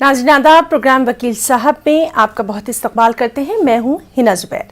नाज़रीन आदाब, प्रोग्राम वकील साहब में आपका बहुत इस्तकबाल करते हैं। मैं हूं हिना ज़ुबैर।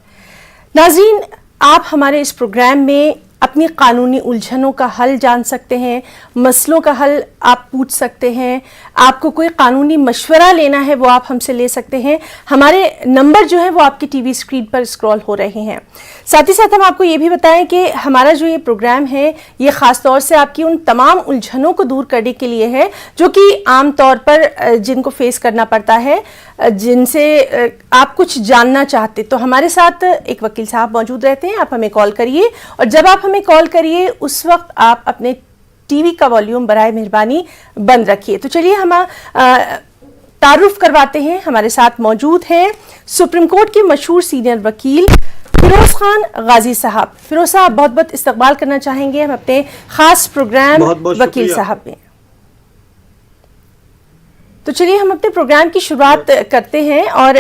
नाज़रीन, आप हमारे इस प्रोग्राम में अपनी कानूनी उलझनों का हल जान सकते हैं, मसलों का हल आप पूछ सकते हैं, आपको कोई कानूनी मशवरा लेना है वो आप हमसे ले सकते हैं। हमारे नंबर जो है वो आपकी टीवी स्क्रीन पर स्क्रॉल हो रहे हैं। साथ ही साथ हम आपको ये भी बताएं कि हमारा जो ये प्रोग्राम है ये ख़ास तौर से आपकी उन तमाम उलझनों को दूर करने के लिए है जो कि आम तौर पर जिनको फेस करना पड़ता है, जिनसे आप कुछ जानना चाहते, तो हमारे साथ एक वकील साहब मौजूद रहते हैं। आप हमें कॉल करिए और जब आप हमें कॉल करिए उस वक्त आप अपने टीवी का वॉल्यूम बराए मेहरबानी बंद रखिए। तो चलिए हम तारुफ करवाते हैं। हमारे साथ मौजूद हैं सुप्रीम कोर्ट के मशहूर सीनियर वकील फिरोज खान गाजी साहब। फिरोज साहब, बहुत बहुत इस्तकबाल करना चाहेंगे हम अपने खास प्रोग्राम वकील साहब में। तो चलिए हम अपने प्रोग्राम की शुरुआत करते हैं और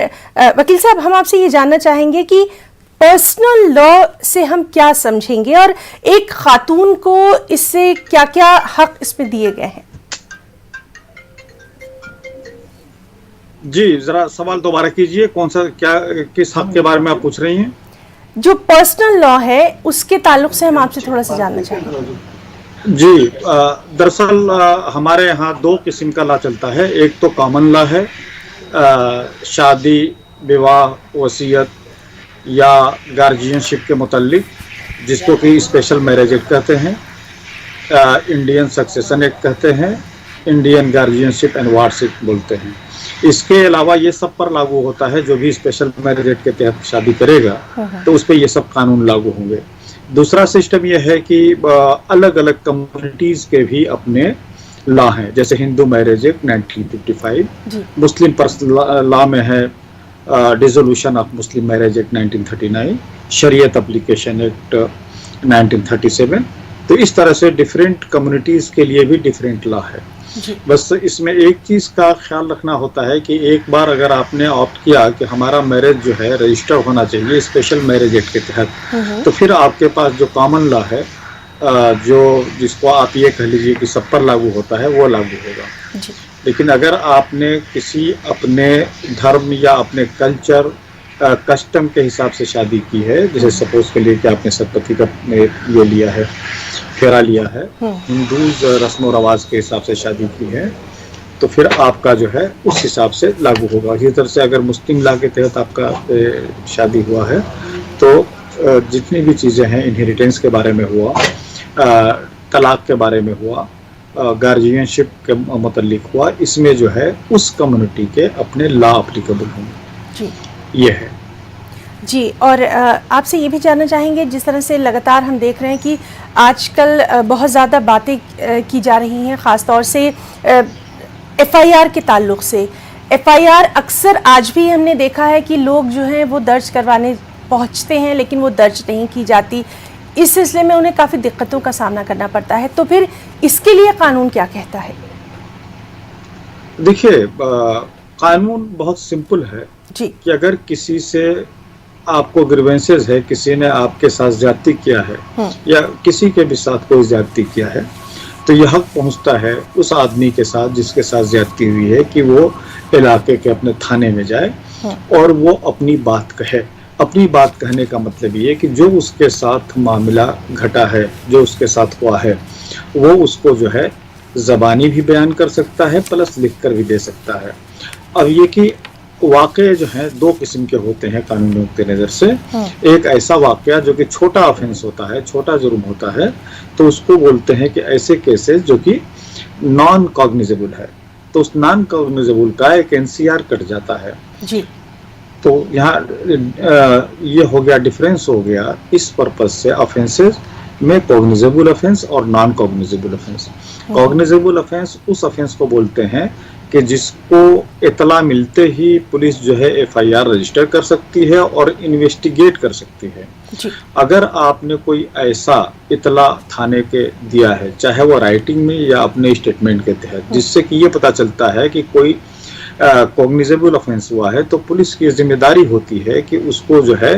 वकील साहब, हम आपसे ये जानना चाहेंगे कि पर्सनल लॉ से हम क्या समझेंगे और एक खातून को इससे क्या क्या हक इसमें दिए गए हैं। जी, जरा सवाल दोबारा कीजिए। कौन सा, क्या, किस हक के बारे में आप पूछ रही हैं? जो पर्सनल लॉ है उसके ताल्लुक से हम आपसे थोड़ा सा जानना चाहेंगे। जी, दरअसल हमारे यहाँ दो किस्म का लॉ चलता है। एक तो कॉमन लॉ है, शादी, विवाह, वसीयत या गार्जियनशिप के मुतालिक, जिसको कि स्पेशल मैरिज एक्ट कहते हैं, इंडियन सक्सेशन एक्ट कहते हैं, इंडियन गार्जियनशिप एंड वारशिप बोलते हैं। इसके अलावा ये सब पर लागू होता है, जो भी स्पेशल मैरिज एक्ट के तहत शादी करेगा तो उस पर ये सब कानून लागू होंगे। दूसरा सिस्टम यह है कि अलग अलग कम्युनिटीज के भी अपने लॉ हैं, जैसे हिंदू मैरिज एक्ट 1955, मुस्लिम पर्सनल लॉ में है dissolution of Muslim marriage act 1939, शरीयत एप्लीकेशन एक्ट 1937। तो इस तरह से डिफरेंट कम्युनिटीज के लिए भी डिफरेंट लॉ है। बस इसमें एक चीज का ख्याल रखना होता है कि एक बार अगर आपने ऑप्ट किया कि हमारा मैरिज जो है रजिस्टर होना चाहिए स्पेशल मैरिज एक्ट के तहत, तो फिर आपके पास जो कॉमन लॉ है, जो जिसको आप ये कह लीजिए कि सब पर लागू होता है, वो लागू होगा। लेकिन अगर आपने किसी अपने धर्म या अपने कल्चर कस्टम के हिसाब से शादी की है, जैसे सपोज के लिए कि आपने सतपथी का ये लिया है, फेरा लिया है, हिंदूज रस्म और रवाज के हिसाब से शादी की है, तो फिर आपका जो है उस हिसाब से लागू होगा। इसी तरह से अगर मुस्लिम लॉ के तहत आपका शादी हुआ है तो जितनी भी चीज़ें हैं, इनहेरिटेंस के बारे में हुआ, तलाक के बारे में हुआ, गार्जियनशिप के मुतालिक हुआ, इसमें जो है उस कम्युनिटी के अपने लॉ एप्लीकेबल होंगे। ये है जी। और आपसे ये भी जानना चाहेंगे, जिस तरह से लगातार हम देख रहे हैं कि आजकल बहुत ज़्यादा बातें की जा रही हैं, ख़ास तौर से एफआईआर के ताल्लुक से। एफआईआर अक्सर आज भी हमने देखा है कि लोग जो हैं वो दर्ज करवाने पहुंचते हैं लेकिन वो दर्ज नहीं की जाती। इस सिलसिले में उन्हें काफ़ी दिक्कतों का सामना करना पड़ता है। तो फिर इसके लिए कानून क्या कहता है? देखिए, कानून बहुत सिंपल है जी कि अगर किसी से आपको ग्रीवेंसेस है, किसी ने आपके साथ ज्यादती किया है या किसी के भी साथ कोई ज्यादती किया है, तो यह हक पहुंचता है उस आदमी के साथ जिसके साथ ज्यादती हुई है कि वो इलाके के अपने थाने में जाए और वो अपनी बात कहे। अपनी बात कहने का मतलब ये है कि जो उसके साथ मामला घटा है, जो उसके साथ हुआ है, वो उसको जो है ज़बानी भी बयान कर सकता है, प्लस लिख कर भी दे सकता है। अब ये कि वाक़े जो हैं दो किस्म के होते हैं कानूनी के नज़र से। एक ऐसा वाक़या जो कि छोटा ऑफेंस होता है, छोटा जुर्म होता है, तो उसको बोलते हैं कि ऐसे केसेस जो कि नॉन कॉग्निजेबल है, तो उस नॉन कॉग्निजेबल का एक एनसीआर कट जाता है जी। तो यहाँ ये हो गया, डिफरेंस हो गया इस पर्पज से ऑफेंसेस में कॉग्निजेबल ऑफेंस और non cognizable offence. Cognizable offence उस ऑफेंस को बोलते हैं कि जिसको इतला मिलते ही पुलिस जो है एफआईआर रजिस्टर कर सकती है और इन्वेस्टिगेट कर सकती है। अगर आपने कोई ऐसा इतला थाने के दिया है, चाहे वो राइटिंग में या अपने स्टेटमेंट के तहत, जिससे कि ये पता चलता है कि कोई कॉग्निजेबल ऑफेंस हुआ है, तो पुलिस की जिम्मेदारी होती है कि उसको जो है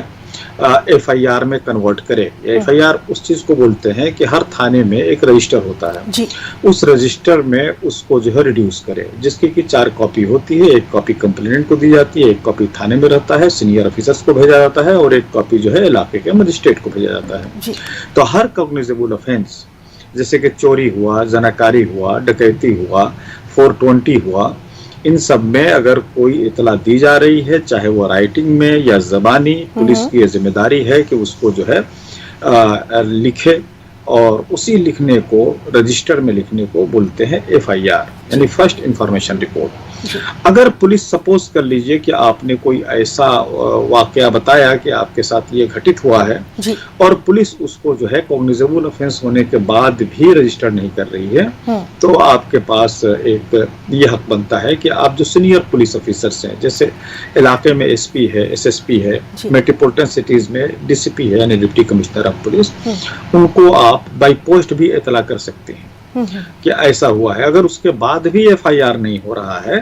FIR में कन्वर्ट करे। FIR उस चीज को बोलते हैं कि हर थाने में एक रजिस्टर होता है जी। उस रजिस्टर में उसको जो है रिड्यूस करे, जिसकी कि 4 कॉपी होती है। एक कॉपी कंप्लेनेंट को दी जाती है, एक कॉपी थाने में रहता है, सीनियर ऑफिसर्स को भेजा जाता है, और एक कॉपी जो है इलाके के मजिस्ट्रेट को भेजा जाता है जी। तो हर कॉग्निजेबल ऑफेंस, जैसे कि चोरी हुआ, जनाकारी हुआ, डकैती हुआ, 420 हुआ, इन सब में अगर कोई इतला दी जा रही है, चाहे वो राइटिंग में या ज़बानी, पुलिस की जिम्मेदारी है कि उसको जो है लिखे, और उसी लिखने को रजिस्टर में लिखने को बोलते हैं FIR, यानी फर्स्ट इंफॉर्मेशन रिपोर्ट। अगर पुलिस, सपोज कर लीजिए कि आपने कोई ऐसा वाकया बताया कि आपके साथ ये घटित हुआ है जी। और पुलिस उसको जो है कॉग्निजेबल ऑफेंस होने के बाद भी रजिस्टर नहीं कर रही है, तो आपके पास एक ये हक बनता है कि आप जो सीनियर पुलिस ऑफिसर्स हैं, जैसे इलाके में SP है, SSP है, मेट्रोपॉलिटन सिटीज में DCP है यानी डिप्टी कमिश्नर ऑफ पुलिस, उनको आप बाई पोस्ट भी इतला कर सकते हैं कि ऐसा हुआ है। अगर उसके बाद भी FIR नहीं हो रहा है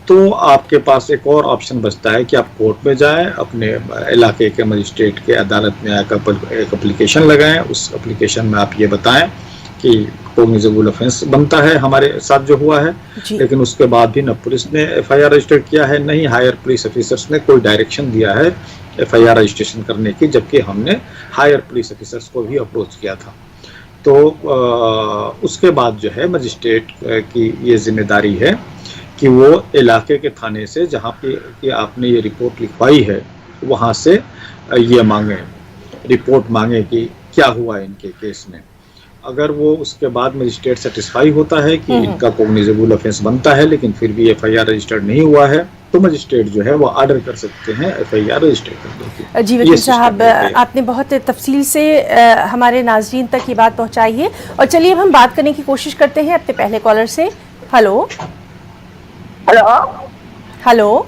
तो आपके पास एक और ऑप्शन बचता है कि आप कोर्ट में जाएं, अपने इलाके के मजिस्ट्रेट के अदालत में आकर एक एप्लीकेशन लगाएं। उस एप्लीकेशन में आप ये बताएं कि कॉग्निजेबल ऑफेंस बनता है हमारे साथ जो हुआ है, लेकिन उसके बाद भी न पुलिस ने FIR रजिस्टर किया है, नहीं हायर पुलिस ऑफिसर्स ने कोई डायरेक्शन दिया है FIR रजिस्ट्रेशन करने की, जबकि हमने हायर पुलिस ऑफिसर्स को भी अप्रोच किया था। तो उसके बाद जो है मजिस्ट्रेट की ये जिम्मेदारी है कि वो इलाके के थाने से जहाँ पे कि आपने ये रिपोर्ट लिखवाई है वहाँ से ये मांगे, रिपोर्ट मांगे कि क्या हुआ इनके केस में। अगर वो उसके बाद मजिस्ट्रेट सेटिस्फाई होता है कि इनका कॉग्निजेबल ऑफेंस बनता है लेकिन फिर भी FIR रजिस्टर्ड नहीं हुआ है, तो मजिस्ट्रेट जो है वो ऑर्डर कर सकते हैं FIR रजिस्टर करने की। जी वकील साहब, आपने बहुत तफसील से हमारे नाज़रीन तक ये बात पहुंचाई है, और चलिए अब हम बात करने की कोशिश करते हैं अपने पहले कॉलर से। हेलो हेलो हेलो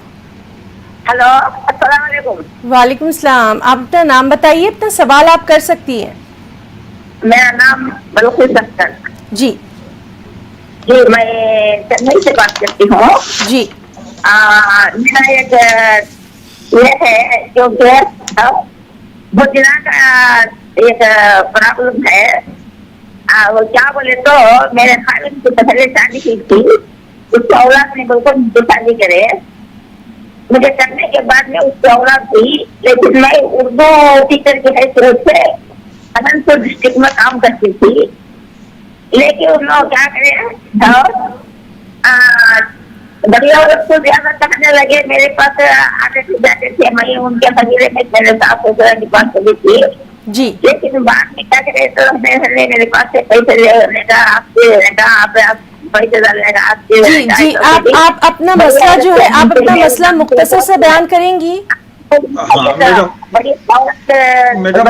हेलो, अस्सलाम वालेकुम। वालेकुम सलाम। आप अपना नाम बताइए, अपना सवाल आप कर सकती हैं। मेरा नाम बलखीस अख्तर। जी जी, मैं चेन्नई से बात करती हूँ। जी। मेरा एक ये है जो बुजना का एक प्रॉब्लम है। वो क्या बोले तो मेरे खालिद से पहले शादी की थी, उसकी औलाद ने बिल्कुल मुझे शादी करे, मुझे करने के बाद में उसकी औलाद हुई, लेकिन मैं उर्दू टीचर की हैसियत से अनंतपुर डिस्ट्रिक्ट में काम करती थी। लेकिन उन लोग क्या करे, बढ़िया को ज्यादा करने लगे, मेरे पास आते थे जाते थे, मैं उनके कबीले में मेरे साथ निकाल सकी थी जी। लेकिन बाद में क्या करे तो मेरे पास से पैसे लेगा, आपसे आप पैसे डालेगा आपके। जी जी, आप अपना मसला जो है, आप अपना मसला मुख्तसर से बयान करेंगी। मैडम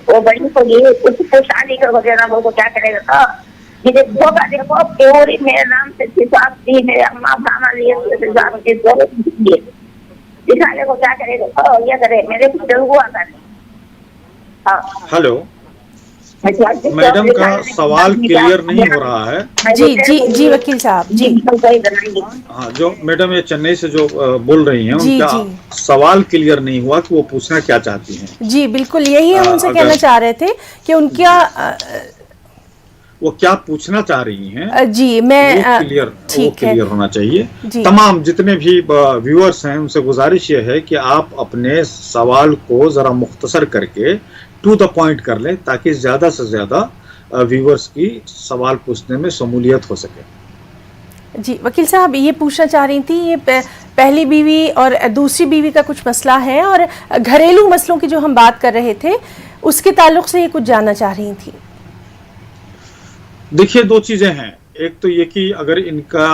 वो बड़ी को लिए उसको शादी कर वगैरह वो क्या करेगा, मुझे धोखा देखो प्योरी मेरे नाम से हिसाब दी, मेरे अम्मा खाना लिए दिखाने को क्या करेगा, ये करे मेरे को तेलुगु आता नहीं। हेलो मैडम का सवाल क्लियर नहीं हो रहा है। जी जी जी वकील साहब जी। हाँ, जो मैडम ये चेन्नई से जो बोल रही हैं उनका सवाल क्लियर नहीं हुआ कि वो पूछना क्या चाहती हैं। जी बिल्कुल, यही हम उनसे कहना चाह रहे थे कि उनका वो क्या पूछना चाह रही हैं। जी मैं क्लियर होना चाहिए। तमाम जितने भी व्यूअर्स हैं उनसे गुजारिश ये है कि आप अपने सवाल को जरा मुख्तसर करके टू द पॉइंट कर लें, ताकि ज्यादा से ज्यादा व्यूअर्स की सवाल पूछने में शमूलियत हो सके। जी वकील साहब, ये पूछना चाह रही थी, ये पहली बीवी और दूसरी बीवी का कुछ मसला है, और घरेलू मसलों की जो हम बात कर रहे थे उसके ताल्लुक से ये कुछ जानना चाह रही थी। देखिए, दो चीजें हैं। एक तो ये कि अगर इनका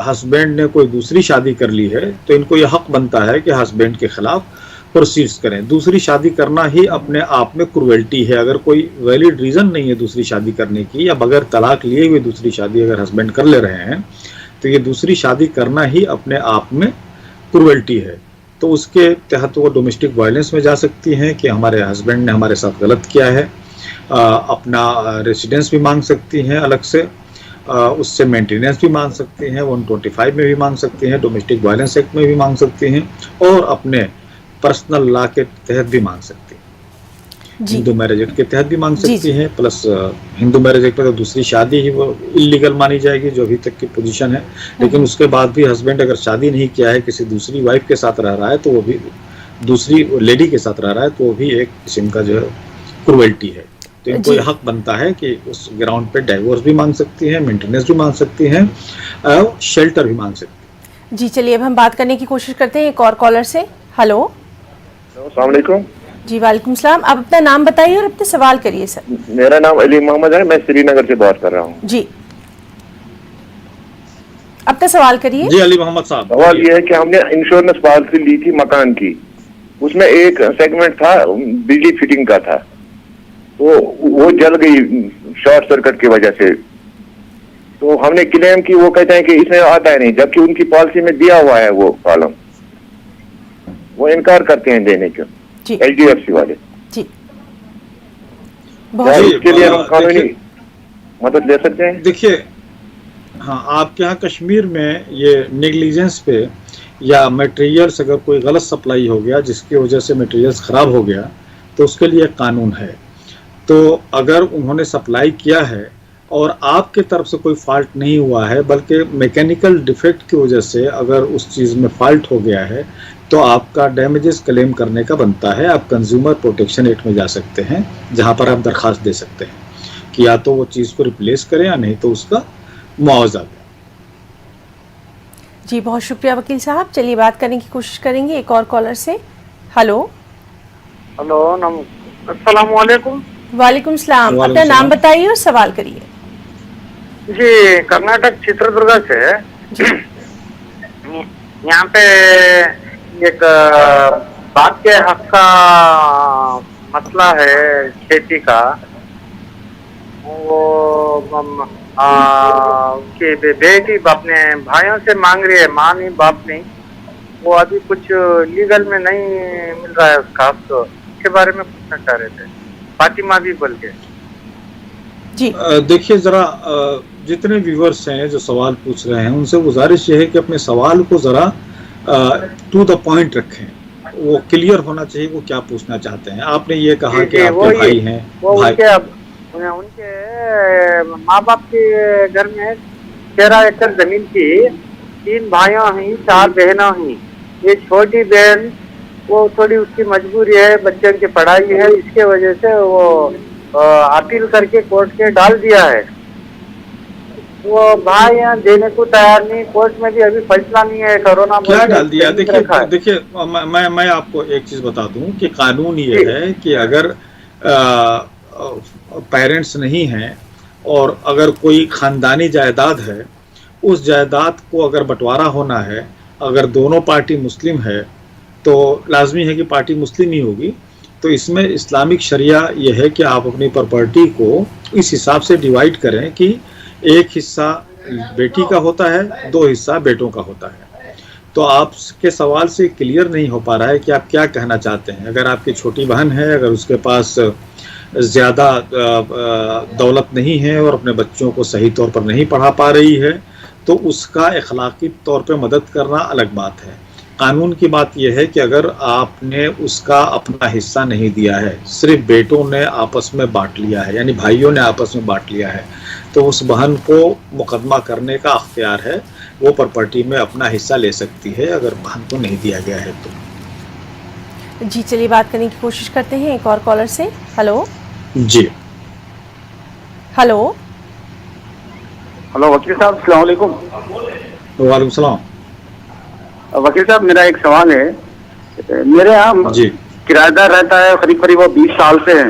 हस्बैंड ने कोई दूसरी शादी कर ली है तो इनको ये हक बनता है कि हस्बैंड के खिलाफ प्रोसीड्स करें। दूसरी शादी करना ही अपने आप में क्रूएल्टी है। अगर कोई वैलिड रीजन नहीं है दूसरी शादी करने की, या बगैर तलाक लिए हुए दूसरी शादी अगर हस्बैंड कर ले रहे हैं, तो ये दूसरी शादी करना ही अपने आप में क्रूएल्टी है। तो उसके तहत वो डोमेस्टिक वायलेंस में जा सकती हैं कि हमारे हस्बैंड ने हमारे साथ गलत किया है। अपना रेसिडेंस भी मांग सकती हैं अलग से, उससे मेंटेनेंस भी मांग सकती हैं, 125 में भी मांग सकती हैं, डोमेस्टिक वायलेंस एक्ट में भी मांग सकती हैं, और अपने पर्सनल लॉ के तहत भी मांग सकती हैं, जी हिंदू मैरिज एक्ट के तहत भी मांग जी सकती हैं। प्लस हिंदू मैरिज एक्ट में तो दूसरी शादी ही वो इलीगल मानी जाएगी, जो अभी तक की पोजीशन है। लेकिन उसके बाद भी हस्बैंड अगर शादी नहीं किया है, किसी दूसरी वाइफ के साथ रह रहा है, तो वो भी दूसरी लेडी के साथ रह रहा है, तो वो भी एक किस्म का जो है क्रुएल्टी है। तो इनको जी ये हक बनता है कि उस ग्राउंड पे डाइवोर्स भी मांग सकती हैं, मेंटेनेंस भी मांग सकती हैं, शेल्टर भी मांग सकती हैं। जी। चलिए अब हम बात करने की कोशिश करते हैं एक और कॉलर से। हेलो। अस्सलाम वालेकुम। जी वालेकुम सलाम। आप अपना नाम बताइए और अपने सवाल करिए सर। मेरा नाम अली मोहम्मद है, मैं श्रीनगर से बात कर रहा हूँ। जी अपना सवाल करिए। जी अली मोहम्मद साहब, सवाल ये है कि हमने इंश्योरेंस पॉलिसी ली थी मकान की, उसमें एक सेगमेंट था बिजली फिटिंग का था, तो वो जल गई शॉर्ट सर्किट की वजह से। तो हमने क्लेम की, वो कहते हैं कि इसमें आता है नहीं, जबकि उनकी पॉलिसी में दिया हुआ है वो कॉलम, वो इनकार करते हैं देने को, जी HDFC वाले। जी क्या बहुत जी, इसके लिए हम कानूनी देखिए- मदद ले सकते हैं? देखिए, हाँ, आपके यहाँ कश्मीर में ये नेग्लिजेंस पे या मटेरियल्स अगर कोई गलत सप्लाई हो गया जिसकी वजह से मटेरियल्स ख़राब हो गया, तो उसके लिए एक कानून है। तो अगर उन्होंने सप्लाई किया है और आपके तरफ से कोई फॉल्ट नहीं हुआ है, बल्कि मैकेनिकल डिफेक्ट की वजह से अगर उस चीज़ में फॉल्ट हो गया है, तो आपका डैमेजेस क्लेम करने का बनता है। आप कंज्यूमर प्रोटेक्शन एक्ट में जा सकते हैं, जहां पर आप दरख्वास्त दे सकते हैं कि या तो वो चीज़ को रिप्लेस करें या नहीं तो उसका मुआवजा दें। जी बहुत शुक्रिया वकील साहब। चलिए बात करने की कोशिश करेंगे एक और कॉलर से। हेलो। हेलो अस्सलाम वालेकुम। वालेकुम सलाम। वालेकुम अपना नाम सलाम। बताइए और सवाल करिए। जी कर्नाटक चित्रदुर्ग से। यहाँ पे एक बात के हक का मसला है खेती का। वो कि बेटी अपने भाइयों से मांग रही है, माँ नहीं बाप नहीं, वो अभी कुछ लीगल में नहीं मिल रहा है उसका, तो इसके बारे में पूछना चाह रहे थे। फातिमा भी बोल के। जी देखिए ज़रा, जितने व्यूअर्स हैं जो सवाल पूछ रहे हैं, उनसे गुजारिश ये है कि अपने सवाल को ज़रा टू द पॉइंट रखें। वो क्लियर होना चाहिए वो क्या पूछना चाहते हैं। आपने ये कहा कि आपके भाई हैं, वो भाई उनके माँ बाप के घर में 13 एकड़ जमीन थी, 3 भाइयों ही 4 बहनों ही। ये छोटी बहन वो थोड़ी उसकी मजबूरी है, बच्चों की पढ़ाई है, इसके वजह से वो अपील करके कोर्ट के डाल दिया है। वो भाई यहाँ देने को तैयार नहीं, कोर्ट में भी अभी फैसला नहीं है। कोरोना क्या डाल दिया? देखिए मैं आपको एक चीज बता दूं कि कानून ये है कि अगर पेरेंट्स नहीं हैं और अगर कोई खानदानी जायदाद है, उस जायदाद को अगर बंटवारा होना है, अगर दोनों पार्टी मुस्लिम है तो लाजमी है कि पार्टी मुस्लिम ही होगी। तो इसमें इस्लामिक शरिया यह है कि आप अपनी प्रॉपर्टी को इस हिसाब से डिवाइड करें कि एक हिस्सा बेटी का होता है, 2 हिस्सा बेटों का होता है। तो आपके सवाल से क्लियर नहीं हो पा रहा है कि आप क्या कहना चाहते हैं। अगर आपकी छोटी बहन है, अगर उसके पास ज़्यादा दौलत नहीं है और अपने बच्चों को सही तौर पर नहीं पढ़ा पा रही है, तो उसका अखलाकी तौर पे मदद करना अलग बात है। कानून की बात यह है कि अगर आपने उसका अपना हिस्सा नहीं दिया है, सिर्फ बेटों ने आपस में बांट लिया है, यानी भाइयों ने आपस में बांट लिया है, तो उस बहन को मुकदमा करने का अख्तियार है। वो प्रॉपर्टी में अपना हिस्सा ले सकती है अगर बहन को नहीं दिया गया है तो। जी चलिए बात करने की कोशिश करते हैं एक और कॉलर से। हेलो जी हेलो। हेलो वकील साहब, अस्सलाम वालेकुम। वालेकुम सलाम। वकील साहब मेरा एक सवाल है। मेरे यहाँ जी किराएदार रहता है, करीब करीब वो 20 साल से है।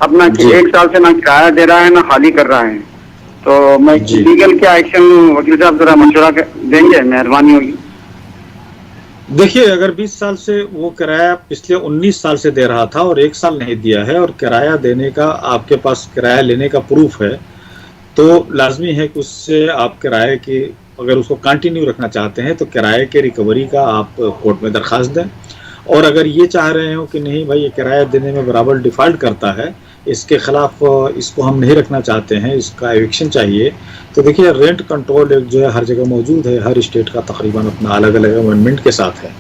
अपना 1 साल से ना किराया दे रहा है ना खाली कर रहा है। तो मैं जी। लीगल क्या एक्शन लूं वकील साहब, जरा मशवरा देंगे, मेहरबानी होगी। देखिए, अगर 20 साल से वो किराया पिछले 19 साल से दे रहा था और 1 साल नहीं दिया है और किराया देने का आपके पास किराया लेने का प्रूफ है, तो लाजमी है कि उससे आप किराए की, अगर उसको कंटिन्यू रखना चाहते हैं तो किराए के रिकवरी का आप कोर्ट में दरख्वास्त दें। और अगर ये चाह रहे हो कि नहीं भाई ये किराया देने में बराबर डिफ़ॉल्ट करता है, इसके खिलाफ इसको हम नहीं रखना चाहते हैं, इसका एविक्शन चाहिए, तो देखिए रेंट कंट्रोल एक्ट जो है हर जगह मौजूद है, हर स्टेट का तकरीबन अपना अलग अलग अमेंडमेंट के साथ है।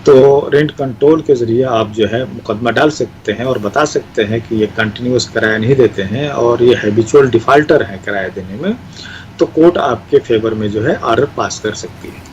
तो रेंट कंट्रोल के ज़रिए आप जो है मुकदमा डाल सकते हैं और बता सकते हैं कि ये कंटिन्यूस किराया नहीं देते हैं और ये हैबिचुअल डिफ़ाल्टर हैं किराया देने में, तो कोर्ट आपके फेवर में जो है ऑर्डर पास कर सकती है।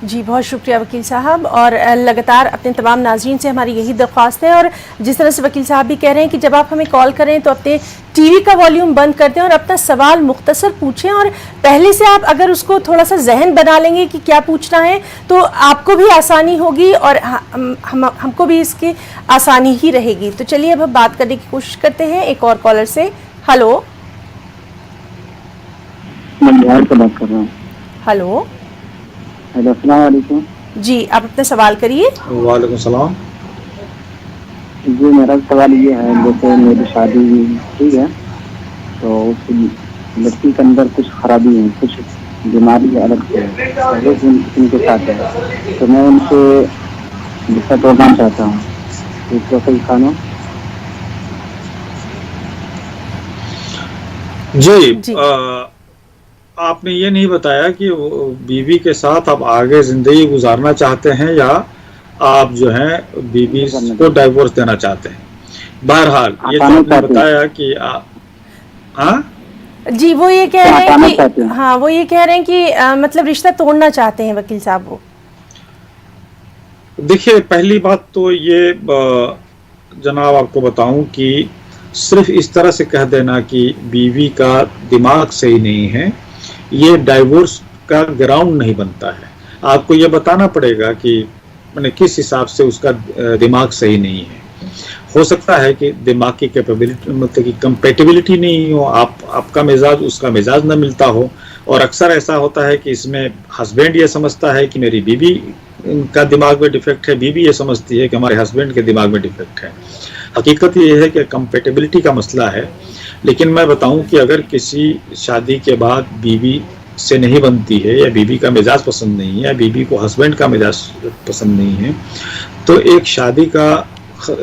जी बहुत शुक्रिया वकील साहब। और लगातार अपने तमाम नाज़रीन से हमारी यही दरख्वास्त है, और जिस तरह से वकील साहब भी कह रहे हैं कि जब आप हमें कॉल करें तो अपने टीवी का वॉल्यूम बंद कर दें और अपना सवाल मुख्तसर पूछें, और पहले से आप अगर उसको थोड़ा सा जहन बना लेंगे कि क्या पूछना है तो आपको भी आसानी होगी और हमको भी इसकी आसानी ही रहेगी। तो चलिए अब हम बात करने की कोशिश करते हैं एक और कॉलर से। हेलो, मैं बिहार से बात कर रहा हूँ। हेलो, अस्सलाम वालेकुम। जी आप अपना सवाल करिए। वालेकुम सलाम। जी मेरा सवाल ये है, जैसे मेरी शादी ठीक है तो उस लड़की के अंदर कुछ खराबी है, कुछ बीमारी अलग से है, उनके साथ है, तो मैं उनसे रिश्ता तोड़ना चाहता हूँ, तो सही कानून? जी, आपने ये नहीं बताया कि बीवी के साथ आप आगे जिंदगी गुजारना चाहते हैं या आप जो है बीवी को डाइवोर्स देना चाहते हैं। बहरहाल ये तो आपने बताया कि जी वो ये कह रहे हैं कि हाँ वो ये कह रहे हैं कि मतलब रिश्ता तोड़ना चाहते हैं वकील साहब वो। देखिए पहली बात तो ये जनाब आपको बताऊं कि सिर्फ इस तरह से कह देना कि बीवी का दिमाग सही नहीं है, ये डाइवोर्स का ग्राउंड नहीं बनता है। आपको ये बताना पड़ेगा कि मैंने किस हिसाब से उसका दिमाग सही नहीं है। हो सकता है कि दिमाग की कैपेबिलिटी मतलब कि कंपेटिबिलिटी नहीं हो, आपका मिजाज उसका मिजाज न मिलता हो, और अक्सर ऐसा होता है कि इसमें हस्बैंड ये समझता है कि मेरी बीवी का दिमाग में डिफेक्ट है, बीवी ये समझती है कि हमारे हस्बैंड के दिमाग में डिफेक्ट है। हकीकत ये है कि कंपेटिबिलिटी का मसला है। लेकिन मैं बताऊं कि अगर किसी शादी के बाद बीवी से नहीं बनती है या बीवी का मिजाज पसंद नहीं है या बीवी को हस्बैंड का मिजाज पसंद नहीं है, तो एक शादी का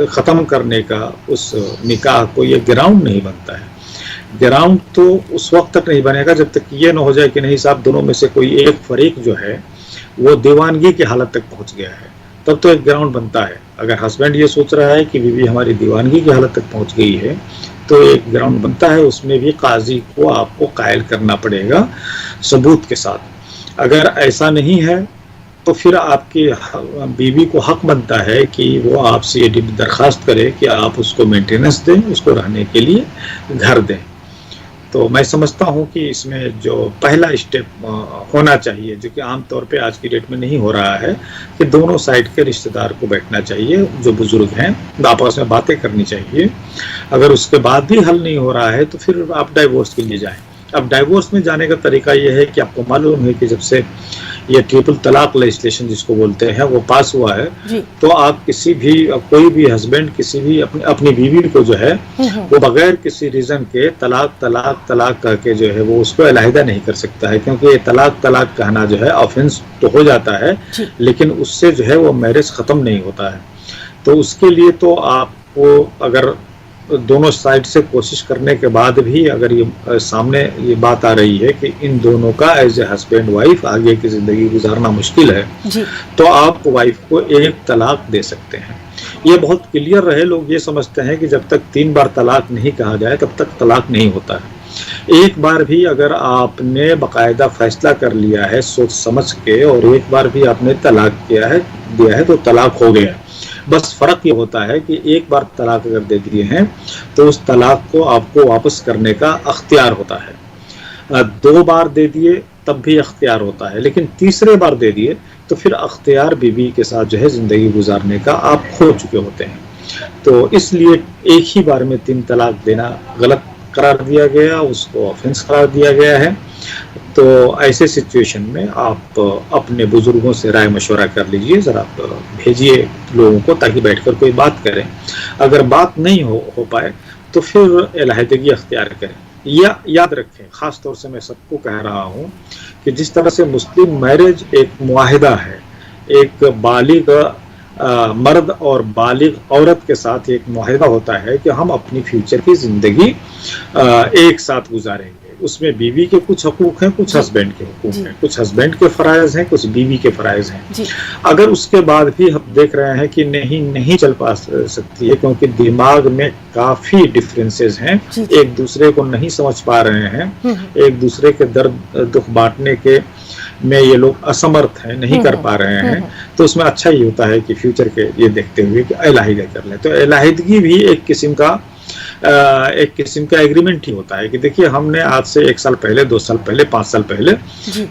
ख़त्म करने का उस निकाह को ये ग्राउंड नहीं बनता है। ग्राउंड तो उस वक्त तक नहीं बनेगा जब तक ये ना हो जाए कि नहीं साहब दोनों में से कोई एक फरीक जो है वो दीवानगी की हालत तक पहुंच गया है, तब तो एक ग्राउंड बनता है। अगर हस्बैंड ये सोच रहा है कि बीवी हमारी दीवानगी की हालत तक पहुंच गई है तो एक ग्राउंड बनता है, उसमें भी काजी को आपको कायल करना पड़ेगा सबूत के साथ। अगर ऐसा नहीं है तो फिर आपकी बीवी को हक बनता है कि वो आपसे ये दरख्वास्त करे कि आप उसको मेंटेनेंस दें, उसको रहने के लिए घर दें। तो मैं समझता हूँ कि इसमें जो पहला स्टेप होना चाहिए, जो कि आमतौर पे आज की डेट में नहीं हो रहा है, कि दोनों साइड के रिश्तेदार को बैठना चाहिए, जो बुजुर्ग हैं आपस में बातें करनी चाहिए। अगर उसके बाद भी हल नहीं हो रहा है तो फिर आप डाइवोर्स के लिए जाएं। अब डाइवोर्स में जाने का तरीका ये है कि आपको मालूम है कि जब से ये ट्रिपल तलाक लेजिस्लेशन जिसको बोलते हैं वो पास हुआ है, तो आप किसी भी कोई भी हस्बैंड किसी भी अपनी बीवी को जो है वो बगैर किसी रीजन के तलाक तलाक तलाक कह के जो है वो उसको अलहदा नहीं कर सकता है, क्योंकि ये तलाक तलाक कहना जो है ऑफेंस तो हो जाता है लेकिन उससे जो है वो मैरिज खत्म नहीं होता है। तो उसके लिए तो आपको अगर दोनों साइड से कोशिश करने के बाद भी अगर ये सामने ये बात आ रही है कि इन दोनों का एज ए हस्बैंड वाइफ आगे की ज़िंदगी गुजारना मुश्किल है तो आप वाइफ को एक तलाक दे सकते हैं। ये बहुत क्लियर रहे, लोग ये समझते हैं कि जब तक 3 बार तलाक नहीं कहा जाए तब तक तलाक नहीं होता है। एक बार भी अगर आपने बाकायदा फैसला कर लिया है सोच समझ के और एक बार भी आपने तलाक दिया है तो तलाक हो गया। बस फ़र्क ये होता है कि एक बार तलाक अगर दे दिए हैं तो उस तलाक को आपको वापस करने का अख्तियार होता है। 2 बार दे दिए तब भी अख्तियार होता है, लेकिन तीसरे बार दे दिए तो फिर अख्तियार बीवी के साथ जो है ज़िंदगी गुजारने का आप खो चुके होते हैं। तो इसलिए एक ही बार में 3 तलाक देना गलत करार दिया गया, उसको ऑफेंस करार दिया गया है। तो ऐसे सिचुएशन में आप अपने बुजुर्गों से राय मशवरा कर लीजिए, ज़रा भेजिए लोगों को ताकि बैठकर कोई बात करें। अगर बात नहीं हो पाए तो फिर अलहदगी अख्तियार करें। या याद रखें, ख़ास तौर से मैं सबको कह रहा हूँ कि जिस तरह से मुस्लिम मैरिज एक मुआहिदा है, एक बालिग मर्द और बालिग औरत के साथ एक मुआहिदा होता है कि हम अपनी फ्यूचर की ज़िंदगी एक साथ गुजारेंगे। उसमें बीवी के कुछ हकूक हैं, कुछ हस्बैंड के हकूक हैं, कुछ हस्बैंड के फराइज हैं, कुछ बीवी के फराइज हैं। अगर उसके बाद भी हम देख रहे हैं कि नहीं चल पा सकती है, क्योंकि दिमाग में काफी डिफरेंसेस हैं, एक दूसरे को नहीं समझ पा रहे हैं, एक दूसरे के दर्द दुख बांटने के में ये लोग असमर्थ हैं, नहीं कर पा रहे हैं, तो उसमें अच्छा ही होता है कि फ्यूचर के ये देखते हुए कि इलाहिदा कर लें। तो इलाहिदगी भी एक किस्म का एग्रीमेंट ही होता है कि देखिए हमने आज से 1 साल पहले, 2 साल पहले, 5 साल पहले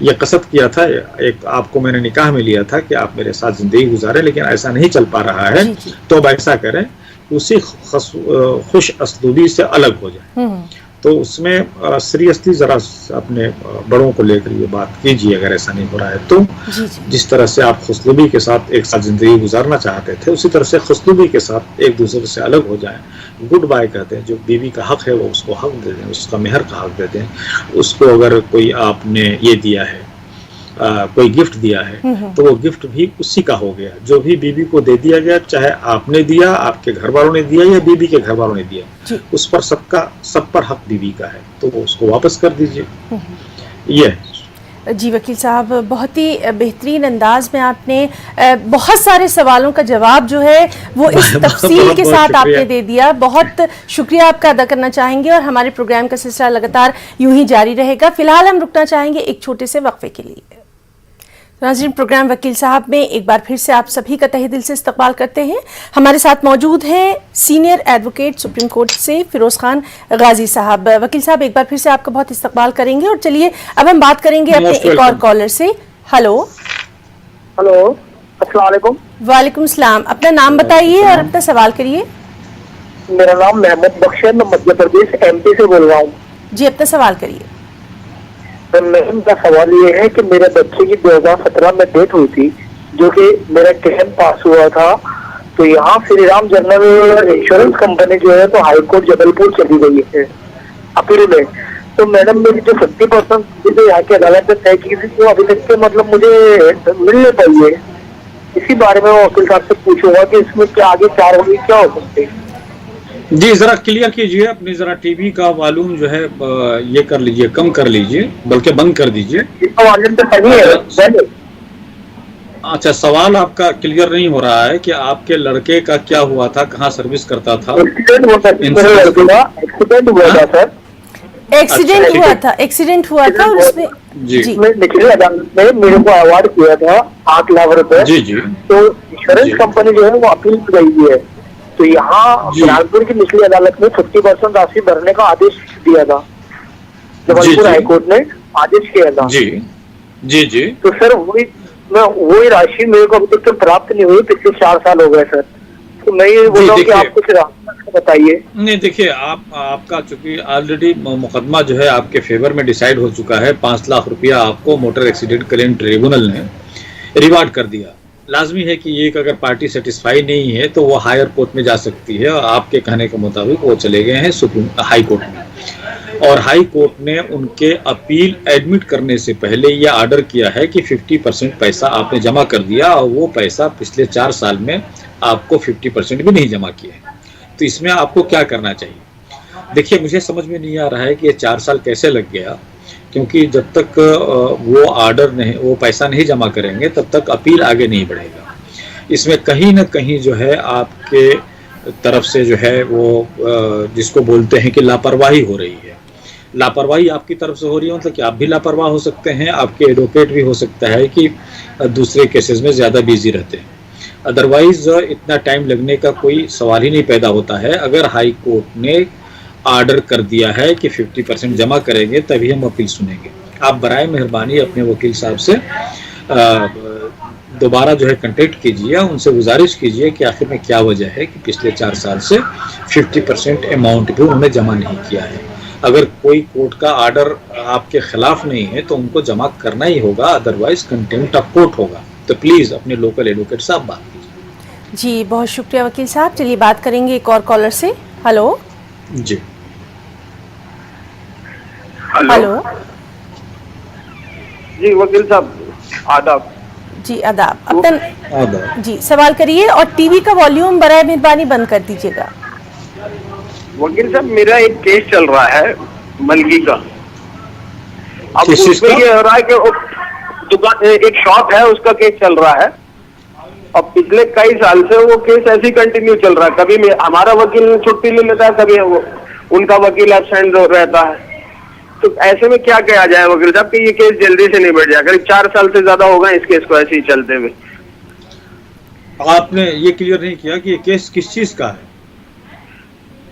ये कसद किया था, एक आपको मैंने निकाह में लिया था कि आप मेरे साथ जिंदगी गुजारें, लेकिन ऐसा नहीं चल पा रहा है, तो अब ऐसा करें, उसी खुश असलूबी से अलग हो जाए। तो उसमें सीरियसली जरा अपने बड़ों को लेकर ये बात कीजिए, अगर ऐसा नहीं हो रहा है तो। जिस तरह से आप खुशलूबी के साथ एक साथ जिंदगी गुजारना चाहते थे, उसी तरह से खुशलूबी के साथ एक दूसरे से अलग हो जाएं, गुड बाय कहते हैं, जो बीवी का हक है वो उसको हक दे दें, उसका मेहर का हक दे दें, उसको अगर कोई आपने ये दिया है, कोई गिफ्ट दिया है, तो वो गिफ्ट भी उसी का हो गया, जो भी बीवी को दे दिया गया, चाहे आपने दिया, आपके घर वालों ने दिया या बीवी के घर वालों ने दिया, उस पर सब पर हक बीवी का है, तो वो उसको वापस कर दीजिए। ये जी वकील साहब, बहुत ही बेहतरीन अंदाज में आपने बहुत सारे सवालों का जवाब जो है वो इस तफसील के साथ आपने दे दिया। बहुत शुक्रिया आपका अदा करना चाहेंगे और हमारे प्रोग्राम का सिलसिला लगातार यूं ही जारी रहेगा। फिलहाल हम रुकना चाहेंगे एक छोटे से वक्फे के लिए। नाज़रीन, प्रोग्राम वकील साहब में एक बार फिर से आप सभी का तहे दिल से इस्तकबाल करते हैं। हमारे साथ मौजूद हैं सीनियर एडवोकेट सुप्रीम कोर्ट से फिरोज खान गाजी साहब। वकील साहब, एक बार फिर से आपका बहुत इस्तकबाल करेंगे और चलिए अब हम बात करेंगे अपने एक और कॉलर से। हेलो अस्सलाम वालेकुम। वालेकुम सलाम। अपना नाम बताइए और अपना सवाल करिए। मेरा नाम मोहम्मद बख्श है, मैं मध्य प्रदेश MP से बोल रहा हूँ। जी, अपना सवाल करिए। मैम का सवाल ये है कि मेरे बच्चे की 2017 में डेथ हुई थी, जो कि मेरा कैंप पास हुआ था, तो यहाँ Shri Ram general insurance company जो है तो हाईकोर्ट जबलपुर चली गई है अपील में। तो मैडम मेरी जो 50% यहाँ की अदालत में तय की थी, तो अभी तक के मतलब मुझे मिल नहीं पाई है। इसी बारे में वकील साहब से पूछूंगा कि इसमें क्या आगे कार्रवाई क्या हो सकती है। जी, जरा क्लियर कीजिए अपनी, जरा टीवी का वॉल्यूम जो है ये कर लीजिए, कम कर लीजिए, बल्कि बंद कर दीजिए। वॉल्यूम तो सही है। अच्छा, सवाल आपका क्लियर नहीं हो रहा है कि आपके लड़के का क्या हुआ था, कहाँ सर्विस करता था? एक्सीडेंट हुआ था सर। एक्सीडेंट हुआ था और उसमें निचली अदालत में मेरे को अवार्ड किया था 8 लाख रुपए। जी। तो इंश्योरेंस कंपनी जो है वो अपील गई है, तो यहाँ बुरहानपुर की निचली अदालत में 50% राशि भरने का आदेश दिया था, जबलपुर हाईकोर्ट ने आदेश किया था। जी। तो सर वही राशि मेरे को अभी तक तो प्राप्त नहीं हुई, पिछले 4 साल हो गए सर। तो मैं ये बोल रहा हूँ कि आप कुछ रास्ता बताइए। नहीं, देखिए आपका चूंकि ऑलरेडी मुकदमा जो है आपके फेवर में डिसाइड हो चुका है, 5 लाख रुपया आपको मोटर एक्सीडेंट क्लेम ट्रिब्यूनल ने रिवार्ड कर दिया। लाजमी है कि एक अगर पार्टी सेटिस्फाई नहीं है तो वो हायर कोर्ट में जा सकती है, और आपके कहने के मुताबिक वो चले गए हैं सुप्रीम हाई कोर्ट में, और हाई कोर्ट ने उनके अपील एडमिट करने से पहले ये ऑर्डर किया है कि 50% पैसा आपने जमा कर दिया, और वो पैसा पिछले 4 साल में आपको 50% भी नहीं जमा किया है। तो इसमें आपको क्या करना चाहिए? देखिए, मुझे समझ में नहीं आ रहा है कि ये 4 साल कैसे लग गया, क्योंकि जब तक वो ऑर्डर नहीं, वो पैसा नहीं जमा करेंगे, तब तक अपील आगे नहीं बढ़ेगा। इसमें कहीं ना कहीं जो है आपके तरफ से जो है वो जिसको बोलते हैं कि लापरवाही हो रही है। लापरवाही आपकी तरफ से हो रही है, मतलब कि आप भी लापरवाह हो सकते हैं, आपके एडवोकेट भी हो सकता है कि दूसरे केसेस में ज़्यादा बिजी रहते हैं। अदरवाइज इतना टाइम लगने का कोई सवाल ही नहीं पैदा होता है। अगर हाई कोर्ट ने ऑर्डर कर दिया है कि 50% जमा करेंगे, तभी हम अपील सुनेंगे। आप बराए मेहरबानी अपने वकील साहब से दोबारा जो है कंटेक्ट कीजिए, उनसे गुजारिश कीजिए कि आखिर में क्या वजह है कि पिछले 4 साल से 50% अमाउंट भी उन्होंने जमा नहीं किया है। अगर कोई कोर्ट का ऑर्डर आपके खिलाफ नहीं है तो उनको जमा करना ही होगा, अदरवाइज कंटेम्प्ट ऑफ कोर्ट होगा। तो प्लीज़ अपने लोकल एडवोकेट साहब बात कीजिए। जी, बहुत शुक्रिया वकील साहब। चलिए बात करेंगे एक और कॉलर से। हेलो हेलो जी वकील साहब, आदाब। जी आदाब। अपना जी सवाल करिए और टीवी का वॉल्यूम बराए मेहरबानी बंद कर दीजिएगा। वकील साहब, मेरा एक केस चल रहा है मलगी का, अब किस चीज उसमें का? ये हो रहा है कि दुकान, एक शॉप है, उसका केस चल रहा है। अब पिछले कई साल से वो केस ऐसे ही कंटिन्यू चल रहा है। कभी हमारा वकील छुट्टी ले लेता है, कभी उनका वकील एब्सेंट रहता है। तो ऐसे में क्या किया जाए वकील साहब कि ये केस जल्दी से निबट जाए? करीब 4 साल से ज्यादा हो गए इस केस को ऐसे ही चलते हुए। आपने ये क्लियर नहीं किया कि ये केस किस चीज का है?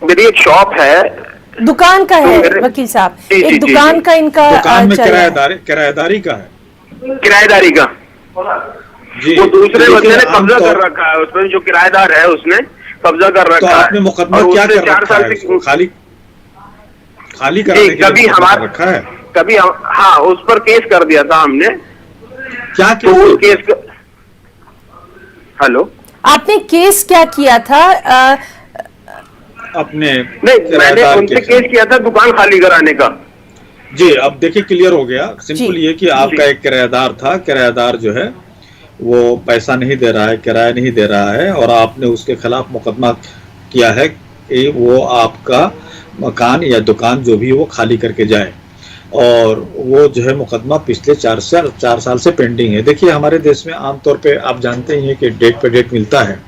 मेरी एक शॉप है, दुकान का है मेरे- वकील साहब, जी, एक जी, दुकान जी। का इनका दुकान में चल रहा है। किराएदारी का है। किराएदारी का। जी, वो दूसरे तो बंदे ने देखिए, कब्जा आमतौर- कर रखा है उसमें, जो किराएदार है उसने कब्जा कर तो रखा है। आपने मुकदमा और क्या उसने कर 4 रखा साल है? से उसको खाली जी, कराने के लिए कभी मुकदमा हमारा कर रखा है? कभी हाँ, उस पर केस कर दिया था हमने। क्या तो वो केस? केस हेलो, आपने केस क्या किया था? अपने नहीं, मैंने किराएदार उनसे के केस किया था दुकान खाली कराने का। जी, अब देखिए क्लियर हो गया। सिंपल जी। ये कि आपका एक किराएदार था, किराएदार जो है वो पैसा नहीं दे रहा है, किराया नहीं दे रहा है, और आपने उसके खिलाफ मुकदमा किया है कि वो आपका मकान या दुकान जो भी वो खाली करके जाए। और वो जो है मुकदमा पिछले 4 साल से पेंडिंग है। देखिए हमारे देश में आमतौर पे आप जानते ही हैं कि डेट पे डेट मिलता है,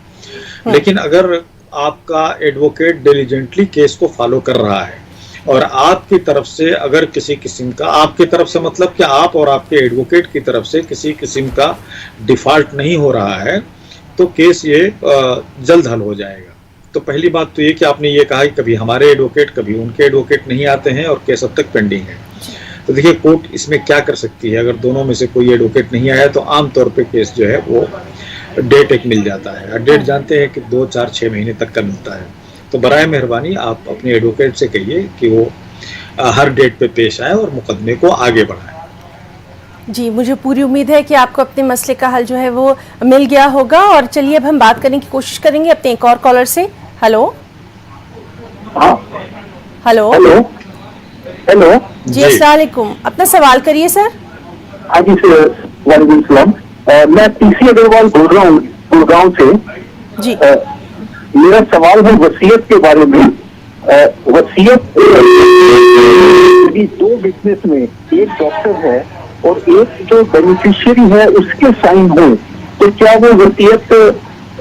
लेकिन अगर आपका एडवोकेट डिलीजेंटली केस को फॉलो कर रहा है और आपकी तरफ से अगर किसी किस्म का, आपकी तरफ से मतलब कि आप और आपके एडवोकेट की तरफ से किसी किस्म का डिफॉल्ट नहीं हो रहा है, तो केस ये जल्द हल हो जाएगा। तो पहली बात तो ये कि आपने ये कहा कि कभी हमारे एडवोकेट कभी उनके एडवोकेट नहीं आते हैं और केस अब तक पेंडिंग है। तो देखिए कोर्ट इसमें क्या कर सकती है, अगर दोनों में से कोई एडवोकेट नहीं आया तो आमतौर पे केस जो है वो डेट एक मिल जाता है। और डेट जानते हैं कि 2, 4, 6 महीने तक का मिलता है। तो बराए मेहरबानी आप अपने एडवोकेट से कहिए कि वो हर डेट पे पेश आए और मुकदमे को आगे बढ़ाए। जी, मुझे पूरी उम्मीद है कि आपको अपने मसले का हल जो है वो मिल गया होगा। और चलिए अब हम बात करने की कोशिश करेंगे अपने एक और कॉलर से। हेलो हाँ हेलो हेलो हेलो जी, अस्सलाम वालेकुम। अपना सवाल करिए सर। हाँ जी सर, वालेकुम सलाम। मैं पीसी अग्रवाल बोल रहा हूँ गुड़गांव से। जी मेरा सवाल है वसीयत के बारे में। वसीयत यदि 2 बिजनेस में एक डॉक्टर है और एक जो बेनिफिशियरी है उसके साइन हो, तो क्या वो वसीयत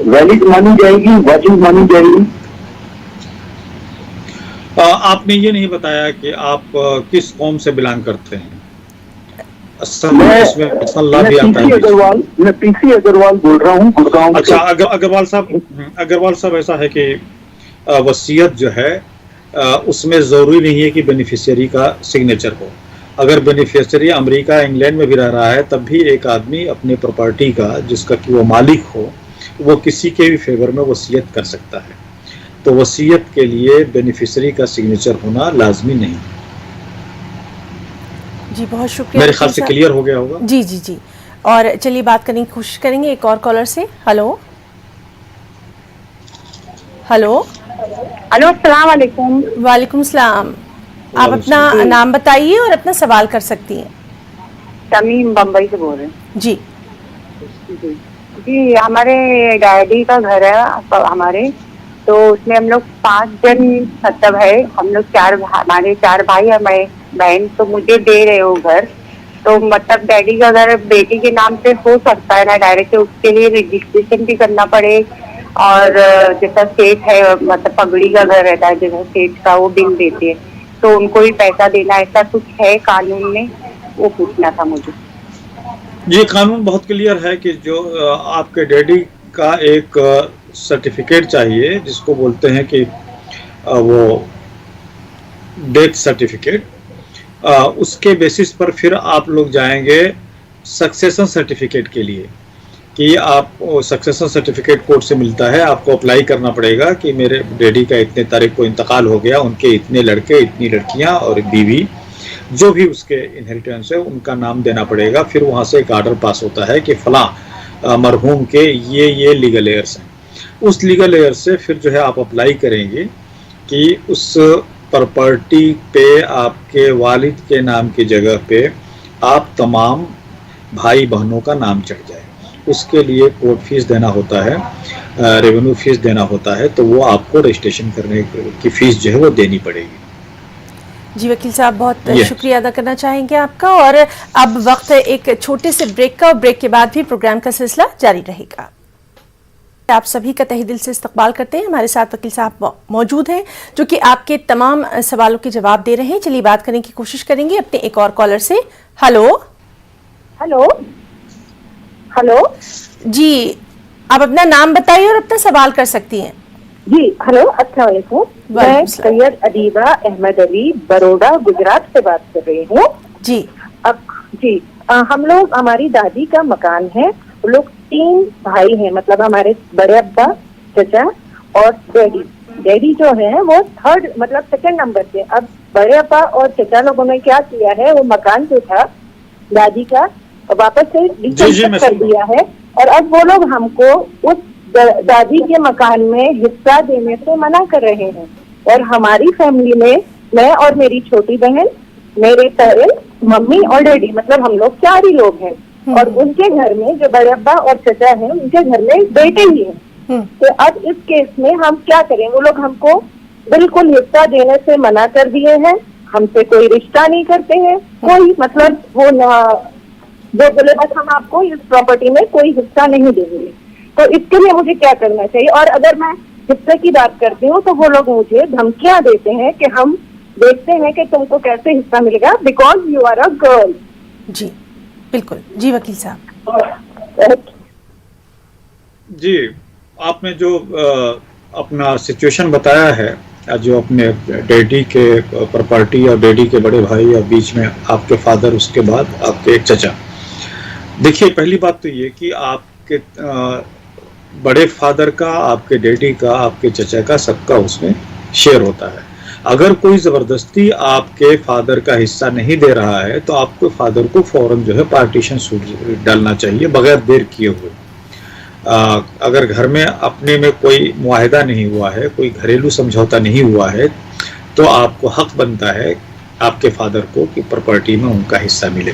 वैलिड मानी जाएगी, वाजिब मानी जाएगी? आपने ये नहीं बताया कि आप किस कौम से बिलोंग करते हैं। असल मैं में इसमें मसला भी आता है। मैं पीसी अग्रवाल बोल रहा हूँ गुड़गांव से। अच्छा, अग्रवाल साहब ऐसा है कि वसीयत जो है उसमें ज़रूरी नहीं है कि बेनिफिशियरी का सिग्नेचर हो। अगर बेनिफिशियरी अमेरिका इंग्लैंड में भी रह रहा है तब भी एक आदमी अपने प्रॉपर्टी का जिसका कि वो मालिक हो, वो किसी के भी फेवर में वसीयत कर सकता है। तो वसीयत के लिए बेनिफिशियरी का सिग्नेचर होना लाजमी नहीं। जी, बहुत शुक्रिया। मेरे ख्याल से क्लियर हो गया होगा। जी जी जी। और चलिए बात करने की कोशिश करेंगे एक और कॉलर से। हेलो हेलो हेलो, अस्सलाम वालेकुम। वालेकुम सलाम। आप अपना नाम बताइए और अपना सवाल कर सकती हैं। तमीम बम्बई से बोल रहे हैं। जी जी, हमारे डैडी का घर है हमारे, तो उसमें हम लोग 5 जन मतलब है। हम लोग हमारे 4 भाई और मैं बहन, तो मुझे दे रहे हो घर। तो मतलब डैडी का घर बेटी के नाम पे हो सकता है ना डायरेक्ट? उसके लिए रजिस्ट्रेशन भी करना पड़े। और जैसा सेठ है, मतलब पगड़ी का घर रहता है, जैसा सेठ का वो बिल देते हैं, तो उनको भी पैसा देना, ऐसा कुछ है कानून में? वो पूछना था मुझे। ये कानून बहुत क्लियर है कि जो आपके डैडी का एक सर्टिफिकेट चाहिए जिसको बोलते हैं कि वो डेथ सर्टिफिकेट, उसके बेसिस पर फिर आप लोग जाएंगे सक्सेशन सर्टिफिकेट के लिए कि आप सक्सेशन सर्टिफिकेट कोर्ट से मिलता है। आपको अप्लाई करना पड़ेगा कि मेरे डैडी का इतने तारीख को इंतकाल हो गया, उनके इतने लड़के, इतनी लड़कियां और बीवी, जो भी उसके इनहेरिटेंस है उनका नाम देना पड़ेगा। फिर वहाँ से एक आर्डर पास होता है कि फलां मरहूम के ये लीगल एयर्स हैं। उस लीगल एयर से फिर जो है आप अप्लाई करेंगे कि उस प्रॉपर्टी पे आपके वालिद के नाम की जगह पे आप तमाम भाई बहनों का नाम चढ़ जाए। उसके लिए कोर्ट फीस देना होता है, रेवेन्यू फीस देना होता है, तो वो आपको रजिस्ट्रेशन करने की फीस जो है वो देनी पड़ेगी। जी वकील साहब, बहुत Yes. शुक्रिया अदा करना चाहेंगे आपका। और अब वक्त है एक छोटे से ब्रेक का, और ब्रेक के बाद भी प्रोग्राम का सिलसिला जारी रहेगा। आप सभी का तहे दिल से इस्तकबाल करते हैं। हमारे साथ वकील साहब मौजूद हैं जो कि आपके तमाम सवालों के जवाब दे रहे हैं। चलिए बात करने की कोशिश करेंगे अपने एक और कॉलर से। हेलो हेलो हेलो जी, आप अपना नाम बताइए और अपना सवाल कर सकती हैं। जी हेलो, अस्सलाम वालेकुम। मैं वालेकुम सलाम। सैयद अदीबा अहमद अली बड़ौदा गुजरात से बात कर रही हूँ। जी अब जी हम लोग, हमारी दादी का मकान है। वो लोग 3 भाई हैं, मतलब हमारे बड़े अब्बा, चचा और डैडी। डैडी जो है वो 3rd मतलब 2nd नंबर पे। अब बड़े अब्बा और चचा लोगों ने क्या किया है, वो मकान जो था दादी का वापस से डिस्कंस्ट्रक्ट कर दिया है, और अब वो लोग हमको उस दादी के मकान में हिस्सा देने से मना कर रहे हैं। और हमारी फैमिली में मैं और मेरी छोटी बहन, मेरे पेरेंट्स, मम्मी और डैडी, मतलब हम लोग 4 ही लोग हैं। और उनके घर में जो बड़े अब्बा और चचा हैं, उनके घर में बेटे ही हैं। तो अब इस केस में हम क्या करें? वो लोग हमको बिल्कुल हिस्सा देने से मना कर दिए हैं, हमसे कोई रिश्ता नहीं करते हैं, कोई मतलब वो जो बोले बस हम आपको इस प्रॉपर्टी में कोई हिस्सा नहीं देंगे। तो इसके लिए मुझे क्या करना चाहिए? और अगर मैं हिस्से की बात करती हूँ तो वो लोग मुझे धमकियां देते हैं कि हम देखते हैं कि तुमको कैसे हिस्सा मिलेगा, because you are a girl. जी बिल्कुल। जी वकील साहब। जी, आपने जो अपना सिचुएशन बताया है, जो अपने डैडी के प्रॉपर्टी और डैडी के बड़े भाई और बीच में आपके फादर, उसके बाद आपके एक चचा। देखिए, पहली बात तो ये कि आपके बड़े फादर का, आपके डैडी का, आपके चचा का, सबका उसमें शेयर होता है। अगर कोई ज़बरदस्ती आपके फादर का हिस्सा नहीं दे रहा है तो आपको फादर को फ़ौरन जो है पार्टीशन सूट डालना चाहिए बगैर देर किए हुए। अगर घर में अपने में कोई मुआहदा नहीं हुआ है, कोई घरेलू समझौता नहीं हुआ है, तो आपको हक बनता है आपके फादर को कि प्रॉपर्टी में उनका हिस्सा मिले।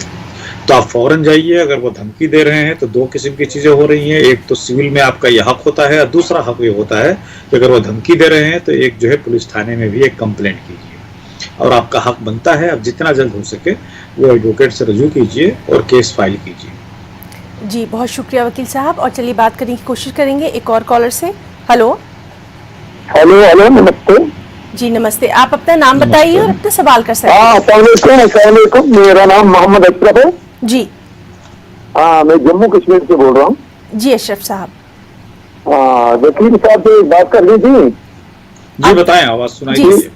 तो आप फ़ौरन जाइए। अगर वो धमकी दे रहे हैं तो 2 किस्म की चीज़ें हो रही हैं। एक तो सिविल में आपका यह हक होता है, और दूसरा हक ये होता है कि अगर वो धमकी दे रहे हैं तो एक जो है पुलिस थाने में भी एक कंप्लेंट कीजिए, और आपका हक बनता है। अब जितना जल्द हो सके वो एडवोकेट से रजू कीजिए और केस फाइल कीजिए। जी बहुत शुक्रिया वकील साहब। और चलिए बात करने की कोशिश करेंगे एक और कॉलर से। हेलो हेलो हेलो, नमस्ते। जी नमस्ते, आप अपना नाम बताइए और अपना सवाल कर सकते हैं। हाँ, अस्सलाम वालेकुम। मेरा नाम मोहम्मद अशरफ है। जी हाँ, मैं जम्मू कश्मीर से बोल रहा हूँ। जी अशरफ साहब। हाँ, वकील साहब से बात करनी थी। जी बताएं, आवाज़ सुनाई जी। दीजिए।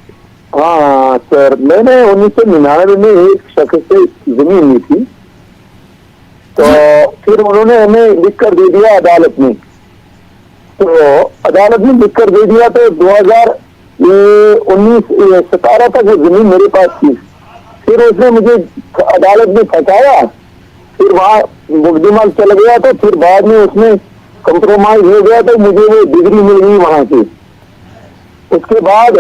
हाँ सर, मैंने 1999 में एक शख्स से जमीन ली थी, तो फिर उन्होंने हमें लिख कर दे दिया अदालत में। तो अदालत में लिख कर दे दिया, तो 2019-17 तक वो जमीन मेरे पास थी। फिर उसने मुझे अदालत में फंसाया, फिर वहाँ मुकदमा चल गया, तो फिर बाद में उसमें कंप्रोमाइज हो गया, तो मुझे वो डिग्री मिल गई वहाँ से। उसके बाद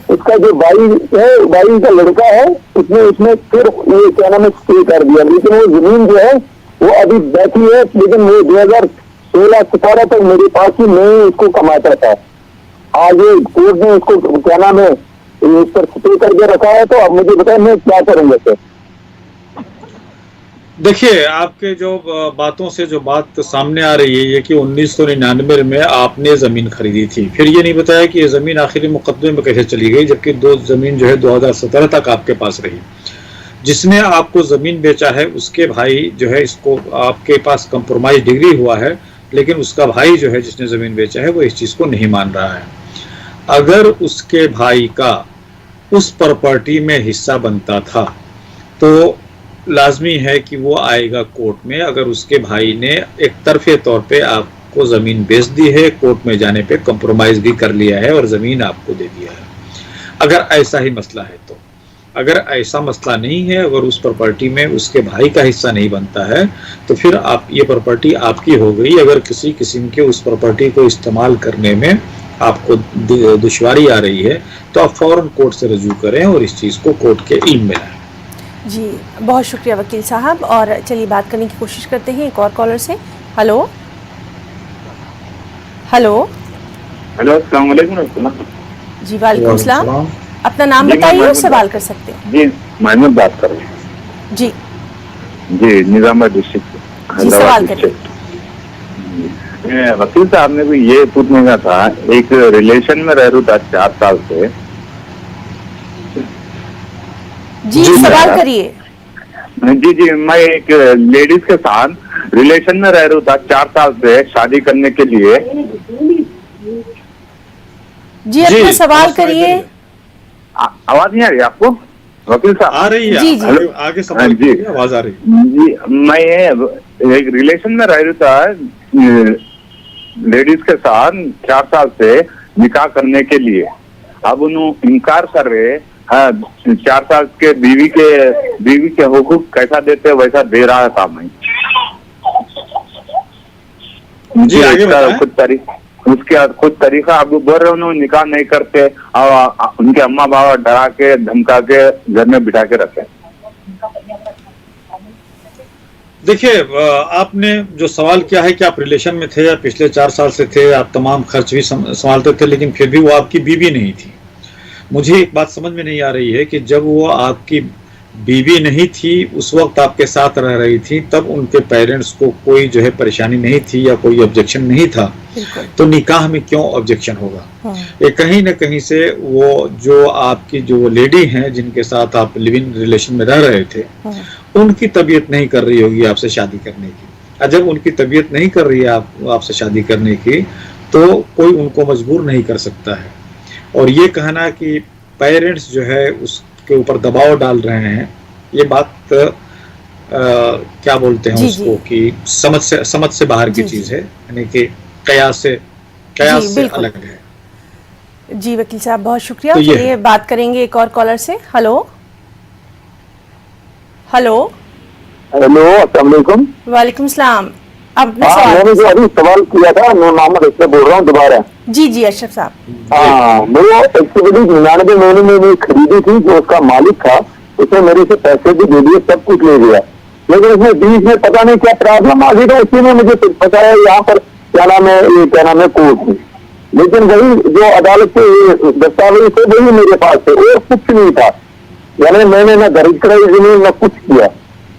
उसका जो भाई है, भाई का लड़का है, उसने फिर ये क्या नाम है स्टे कर दिया। लेकिन वो जमीन जो है वो अभी बैठी है, लेकिन वो 2016-17 तक मेरे पास ही मैं उसको कमाता था। आगे कोर्ट ने उसको क्या नाम है इस पर स्टे करके रखा है। तो अब मुझे बताएं मैं क्या करूंगा सर? देखिए, आपके जो बातों से जो बात सामने आ रही है ये कि 1999 में आपने ज़मीन खरीदी थी। फिर ये नहीं बताया कि ये ज़मीन आखिरी मुकदमे में कैसे चली गई, जबकि 2 ज़मीन जो है 2017 तक आपके पास रही। जिसने आपको ज़मीन बेचा है उसके भाई जो है, इसको आपके पास कंप्रोमाइज डिग्री हुआ है, लेकिन उसका भाई जो है जिसने ज़मीन बेचा है वो इस चीज़ को नहीं मान रहा है। अगर उसके भाई का उस प्रॉपर्टी में हिस्सा बनता था तो लाजमी है कि वो आएगा कोर्ट में। अगर उसके भाई ने एक तरफे तौर पे आपको ज़मीन बेच दी है, कोर्ट में जाने पे कंप्रोमाइज़ भी कर लिया है और ज़मीन आपको दे दिया है, अगर ऐसा ही मसला है तो। अगर ऐसा मसला नहीं है, अगर उस प्रॉपर्टी में उसके भाई का हिस्सा नहीं बनता है, तो फिर आप ये प्रॉपर्टी आपकी हो गई। अगर किसी किस्म के उस प्रॉपर्टी को इस्तेमाल करने में आपको दुश्वारी आ रही है तो आप फ़ौरन कोर्ट से रजू करें और इस चीज़ को कोर्ट के इल्म में लाएं। जी बहुत शुक्रिया वकील साहब। और चलिए बात करने की कोशिश करते हैं एक और कॉलर से। हेलो हेलो हेलो, अस्सलाम वालेकुम। जी वालेकुम सलाम। अपना नाम जी, बताइए मैं और सवाल कर सकते हैं। जी, महमूद बात कर रहे हैं जी जी, निजामाबाद डिस्ट्रिक्ट, जी, सवाल करिए। वकील साहब ने भी ये पूछने का था, एक रिलेशन में रह रहा था 4 साल से। जी सवाल करिए। जी जी, मैं एक लेडीज के साथ रिलेशन में रह रहा था 4 साल से शादी करने के लिए। जी अपना सवाल करिए। आवाज नहीं आ रही आपको वकील साहब? आ रही है। जी, जी। आगे सवाल जी। कीजिए, आवाज आ रही है। जी, मैं एक रिलेशन में रह रहा था लेडीज के साथ 4 साल से निकाह करने के लिए। अब उन्होंने इनकार कर रहे। हाँ, 4 साल के बीवी के हुकूक कैसा देते वैसा दे रहा था मैं। जी, आगे बताएं। उसके कुछ तरीका आप बोल रहे हो, निकाह नहीं करते और उनके अम्मा बाबा डरा के धमका के घर में बिठा के रखे। देखिए, आपने जो सवाल किया है कि आप रिलेशन में थे या पिछले 4 साल से थे, आप तमाम खर्च भी संभालते थे, लेकिन फिर भी वो आपकी बीवी नहीं थी। मुझे एक बात समझ में नहीं आ रही है कि जब वो आपकी बीवी नहीं थी, उस वक्त आपके साथ रह रही थी, तब उनके पेरेंट्स को कोई जो है परेशानी नहीं थी या कोई ऑब्जेक्शन नहीं था, तो निकाह में क्यों ऑब्जेक्शन होगा? ये कहीं ना कहीं से वो जो आपकी जो लेडी हैं जिनके साथ आप लिविंग रिलेशन में रह रहे थे, उनकी तबीयत नहीं कर रही होगी आपसे शादी करने की। और जब उनकी तबीयत नहीं कर रही है आपसे शादी करने की, तो कोई उनको मजबूर नहीं कर सकता है। और ये कहना कि पेरेंट्स जो है उसके ऊपर दबाव डाल रहे हैं, ये बात क्या बोलते हैं उसको कि समझ से बाहर की चीज है, यानी कि कयास से अलग है। जी वकील साहब बहुत शुक्रिया। तो चलिए बात करेंगे एक और कॉलर से। हेलो हेलो हेलो, अस्सलाम वालेकुम। वालेकुम सलाम। मैंने जो अभी सवाल किया था, मैं मोहम्मद अशरफ बोल रहा हूँ दोबारा। जी जी अशरफ साहब। हाँ, वो एक्चुअली 99 महीने में खरीदी थी, जो उसका मालिक था उसने मेरे से पैसे भी दे दिए, सब कुछ ले लिया, लेकिन उसमें बीच में पता नहीं क्या प्रॉब्लम आ गई था। उसी में मुझे पता है यहाँ पर क्या नाम है कोर्ट में, लेकिन वही जो अदालत के दस्तावेज थे वही मेरे पास थे और कुछ नहीं था। यानी मैंने ना दर्ज कराई जमीन ना कुछ किया,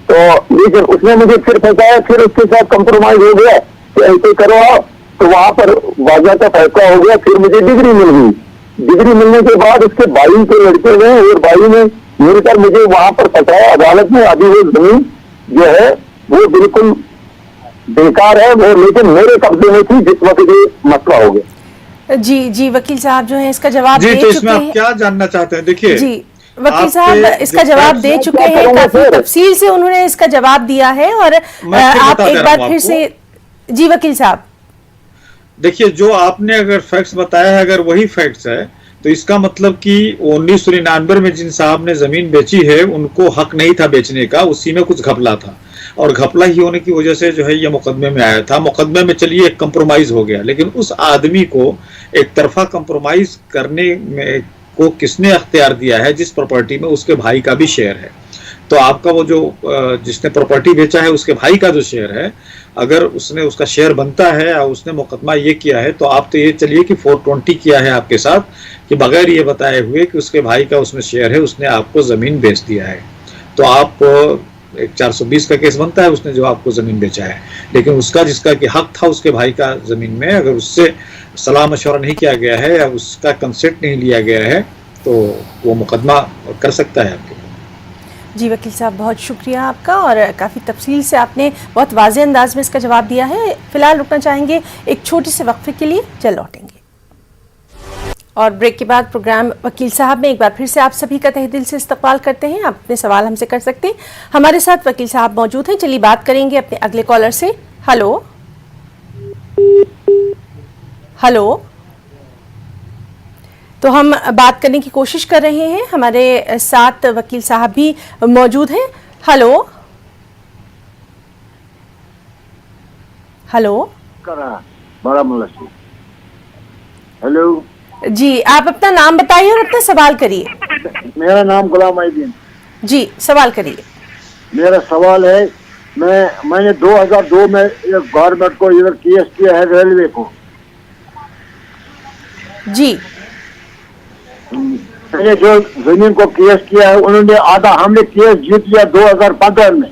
तो लेकिन उसने मुझे फिर फंसाया, फिर उसके साथ कंप्रोमाइज हो गया कि ऐसे करो आप, तो वहां पर वाजा का फैसला हो गया। फिर मुझे डिग्री मिल गई। डिग्री मिलने के बाद उसके भाई के लड़के ने और भाई ने मिलकर मुझे वहां पर फंसाया अदालत में। अभी वो जमीन जो है वो बिल्कुल बेकार है वो, लेकिन मेरे कब्जे में थी जिस वक्त ये मसला हो गया। जी जी वकील साहब जो है इसका जवाब जी, दे तो चुके इसमें आप हैं। क्या जानना चाहते हैं? देखिए जी वकील साहब इसका जवाब दे चुके हैं, काफी तफसील से उन्होंने इसका जवाब दिया है। और आप एक बार फिर से। जी वकील साहब देखिए, जो आपने अगर फैक्ट्स बताया है, अगर वही फैक्ट्स है, तो इसका मतलब कि 1999 में जिन साहब ने जमीन बेची है उनको हक नहीं था बेचने का, उसी में कुछ घपला था, और घपला ही होने की वजह से जो है ये मुकदमे में आया था। मुकदमे में चलिए एक कंप्रोमाइज हो गया, लेकिन उस आदमी को एक तरफा कंप्रोमाइज करने में को किसने अख्तियार दिया है? जिस प्रॉपर्टी में उसके भाई का भी शेयर है। तो आपका वो जो जिसने प्रॉपर्टी बेचा है उसके भाई का जो शेयर है, अगर उसने उसका शेयर बनता है और उसने मुकदमा ये किया है, तो आप तो ये चलिए कि 420 किया है आपके साथ, कि बगैर ये बताए हुए कि उसके भाई का उसमें शेयर है, उसने आपको ज़मीन बेच दिया है। तो आप एक 420 का केस बनता है, उसने जो आपको ज़मीन बेचा है, लेकिन उसका जिसका कि हक था उसके भाई का ज़मीन में, अगर उससे सलाह मशवरा नहीं किया गया है या उसका कंसेंट नहीं लिया गया है, तो वो मुकदमा कर सकता है आपके। जी वकील साहब बहुत शुक्रिया आपका, और काफ़ी तफसील से आपने बहुत वाज़े अंदाज में इसका जवाब दिया है। फिलहाल रुकना चाहेंगे एक छोटे से वक्फे के लिए, जल्द लौटेंगे। और ब्रेक के बाद प्रोग्राम वकील साहब में एक बार फिर से आप सभी का तहे दिल से इस्तकबाल करते हैं। आप अपने सवाल हमसे कर सकते हैं। हमारे साथ वकील साहब मौजूद हैं। चलिए बात करेंगे अपने अगले कॉलर से। हेलो हेलो, तो हम बात करने की कोशिश कर रहे हैं, हमारे साथ वकील साहब भी मौजूद हैं। हेलो हेलो हेलो जी, आप अपना नाम बताइए और अपना सवाल करिए। मेरा नाम गुलाम आइदीन। जी सवाल करिए। मेरा सवाल है, मैंने 2002 में गवर्नमेंट को इधर केस किया है रेलवे को। जी मैंने जो जमीन को केस किया है उन्होंने आधा, हमने केस जीत लिया 2015 में।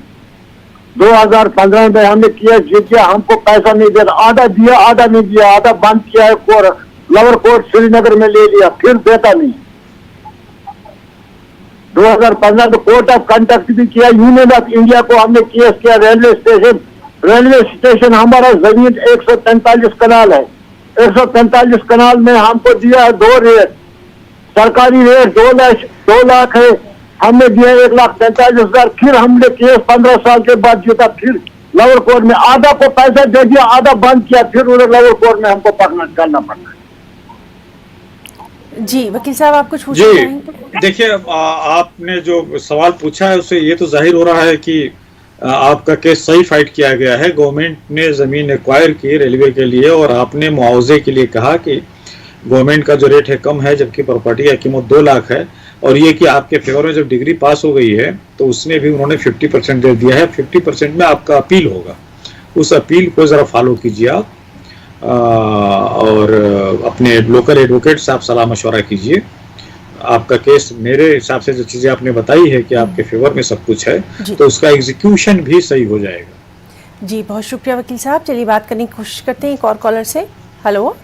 2015 में हमने केस जीत लिया, हमको पैसा नहीं दिया, आधा दिया आधा नहीं दिया, आधा बंद किया है कोर्ट, लोअर कोर्ट श्रीनगर में ले लिया, फिर देता नहीं। 2015 में कोर्ट ऑफ कंडक्ट भी किया, यूनियन ऑफ इंडिया को हमने केस किया। रेलवे स्टेशन हमारा जमीन 145 कनाल है, 145 कनाल में हमको दिया है 2 रेट, सरकारी रेट 2 लाख है, हमने दिया 1,45,000। फिर हमने केस 15 साल के बाद जीता, फिर लोअर कोर्ट में आधा को पैसा दे दिया, आधा बंद किया, फिर उन्हें लोअर कोर्ट में हमको करना पड़ता है। जी वकील साहब, आप कुछ पूछना चाहेंगे? देखिए, आपने जो सवाल पूछा है उससे ये तो जाहिर हो रहा है कि आपका केस सही फाइट किया गया है। गवर्नमेंट ने जमीन एक्वायर की रेलवे के लिए और आपने मुआवजे के लिए कहा कि गवर्नमेंट का जो रेट है कम है, जबकि प्रॉपर्टी की कीमत 2 लाख है। और ये कि आपके फेवर में जब डिग्री पास हो गई है तो उसमें भी उन्होंने 50% दे दिया है। 50% में आपका अपील होगा, उस अपील को ज़रा फॉलो कीजिए आप, और अपने लोकल एडवोकेट से आप सलाह मशवरा कीजिए। आपका केस मेरे हिसाब से जो चीज़ें आपने बताई है कि आपके फेवर में सब कुछ है, तो उसका एग्जीक्यूशन भी सही हो जाएगा। जी बहुत शुक्रिया वकील साहब। चलिए बात करने की कोशिश करते हैं एक और कॉलर से। हेलो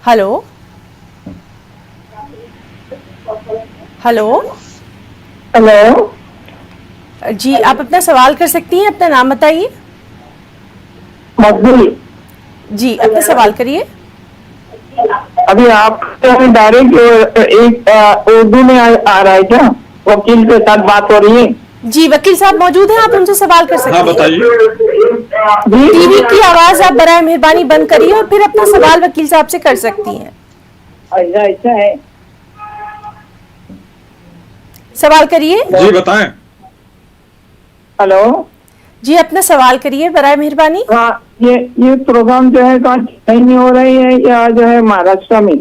हेलो हेलो हेलो जी, आप अपना सवाल कर सकती हैं, अपना नाम बताइए। मकबूल जी अपना सवाल करिए। अभी आप डायरेक्ट एक उर्दू में आ रहा है क्या? वकील के साथ बात हो रही है? जी वकील साहब मौजूद हैं, आप उनसे सवाल कर सकते हैं। हाँ बताइए। टीवी की आवाज आप बराए मेहरबानी बंद करिए और फिर अपना सवाल वकील साहब से कर सकती हैं। ऐसा है, सवाल करिए। जी बताएं। हेलो जी अपना सवाल करिए बराए मेहरबानी। हाँ, ये प्रोग्राम जो है कहीं नहीं हो रही है या जो है महाराष्ट्र में?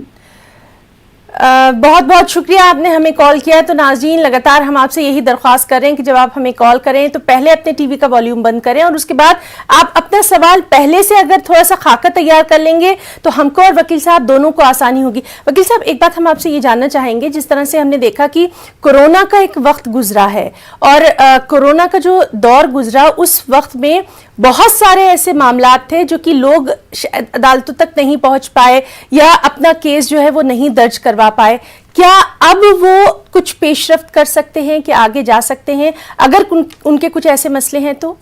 बहुत बहुत शुक्रिया, आपने हमें कॉल किया है। तो नाज़रीन, लगातार हम आपसे यही दरख्वास्त कर रहे हैं कि जब आप हमें कॉल करें तो पहले अपने टीवी का वॉल्यूम बंद करें और उसके बाद आप अपना सवाल पहले से अगर थोड़ा सा खाका तैयार कर लेंगे तो हमको और वकील साहब दोनों को आसानी होगी। वकील साहब, एक बात हम आपसे ये जानना चाहेंगे, जिस तरह से हमने देखा कि कोरोना का एक वक्त गुजरा है और कोरोना का जो दौर गुजरा उस वक्त में बहुत सारे ऐसे मामलात थे जो कि लोग अदालतों तक नहीं पहुंच पाए या अपना केस जो है वो नहीं दर्ज करवा पाए। क्या अब वो कुछ पेशरफ्त कर सकते हैं कि आगे जा सकते हैं अगर उनके कुछ ऐसे मसले हैं तो?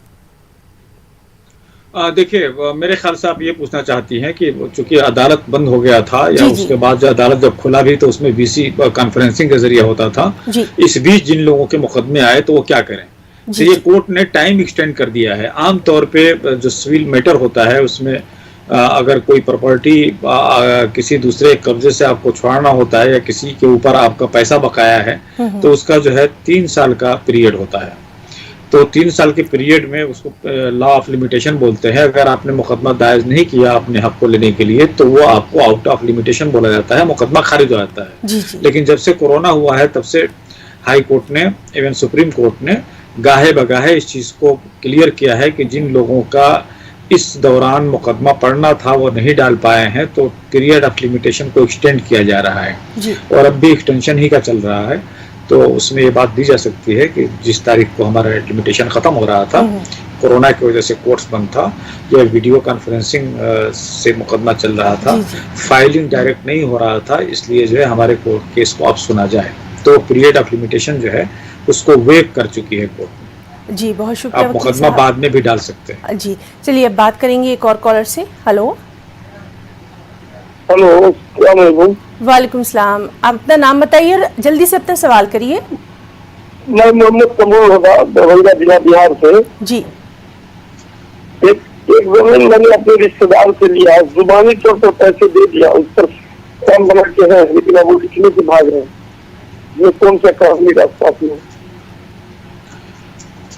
देखिए, मेरे ख्याल से आप ये पूछना चाहती हैं कि चूंकि अदालत बंद हो गया था या उसके बाद जो अदालत जब खुला भी तो उसमें वीसी कॉन्फ्रेंसिंग के जरिए होता था, इस बीच जिन लोगों के मुकदमे आए तो वो क्या करें। तो ये कोर्ट ने टाइम एक्सटेंड कर दिया है। आमतौर पे जो सिविल मैटर होता है उसमें अगर कोई प्रॉपर्टी किसी दूसरे कब्जे से आपको छुड़ाना होता है या किसी के ऊपर आपका पैसा बकाया है तो उसका जो है 3 साल का पीरियड होता है। तो 3 साल के पीरियड में उसको लॉ ऑफ लिमिटेशन बोलते हैं। अगर आपने मुकदमा दायर नहीं किया अपने हक को लेने के लिए तो वो आपको आउट ऑफ लिमिटेशन बोला जाता है, मुकदमा खारिज हो जाता है। लेकिन जब से कोरोना हुआ है तब से हाई कोर्ट ने, इवन सुप्रीम कोर्ट ने गाहे बगाहे इस चीज़ को क्लियर किया है कि जिन लोगों का इस दौरान मुकदमा पड़ना था वो नहीं डाल पाए हैं तो पीरियड ऑफ लिमिटेशन को एक्सटेंड किया जा रहा है और अब भी एक्सटेंशन ही का चल रहा है। तो उसमें ये बात दी जा सकती है कि जिस तारीख को हमारा लिमिटेशन ख़त्म हो रहा था, कोरोना की वजह से कोर्ट्स बंद था, या वीडियो कॉन्फ्रेंसिंग से मुकदमा चल रहा था, फाइलिंग डायरेक्ट नहीं हो रहा था, इसलिए जो है हमारे कोर्ट केस को अब सुना जाए तो पीरियड ऑफ लिमिटेशन जो है उसको वेव कर चुकी है कोर्ट। जी बहुत शुक्रिया। आप मुकदमा बाद में भी डाल सकते हैं। जी चलिए अब बात करेंगे एक और कॉलर से। हेलो हेलो, अस्सलाम वालेकुम। वालेकुम सलाम। आप अपना नाम बताइए और जल्दी से अपना सवाल करिए। मैं मोहम्मद कमरुल हुदा, दरभंगा जिला, बिहार से। जी एक जमीन मैंने अपने रिश्तेदार से लिया, जुबानी तौर पर पैसे दे दिया, उस पर काम बना के है, लेकिन अब वो लिखने से भाग रहे हैं। ये कौन सा कानूनी रास्ता है?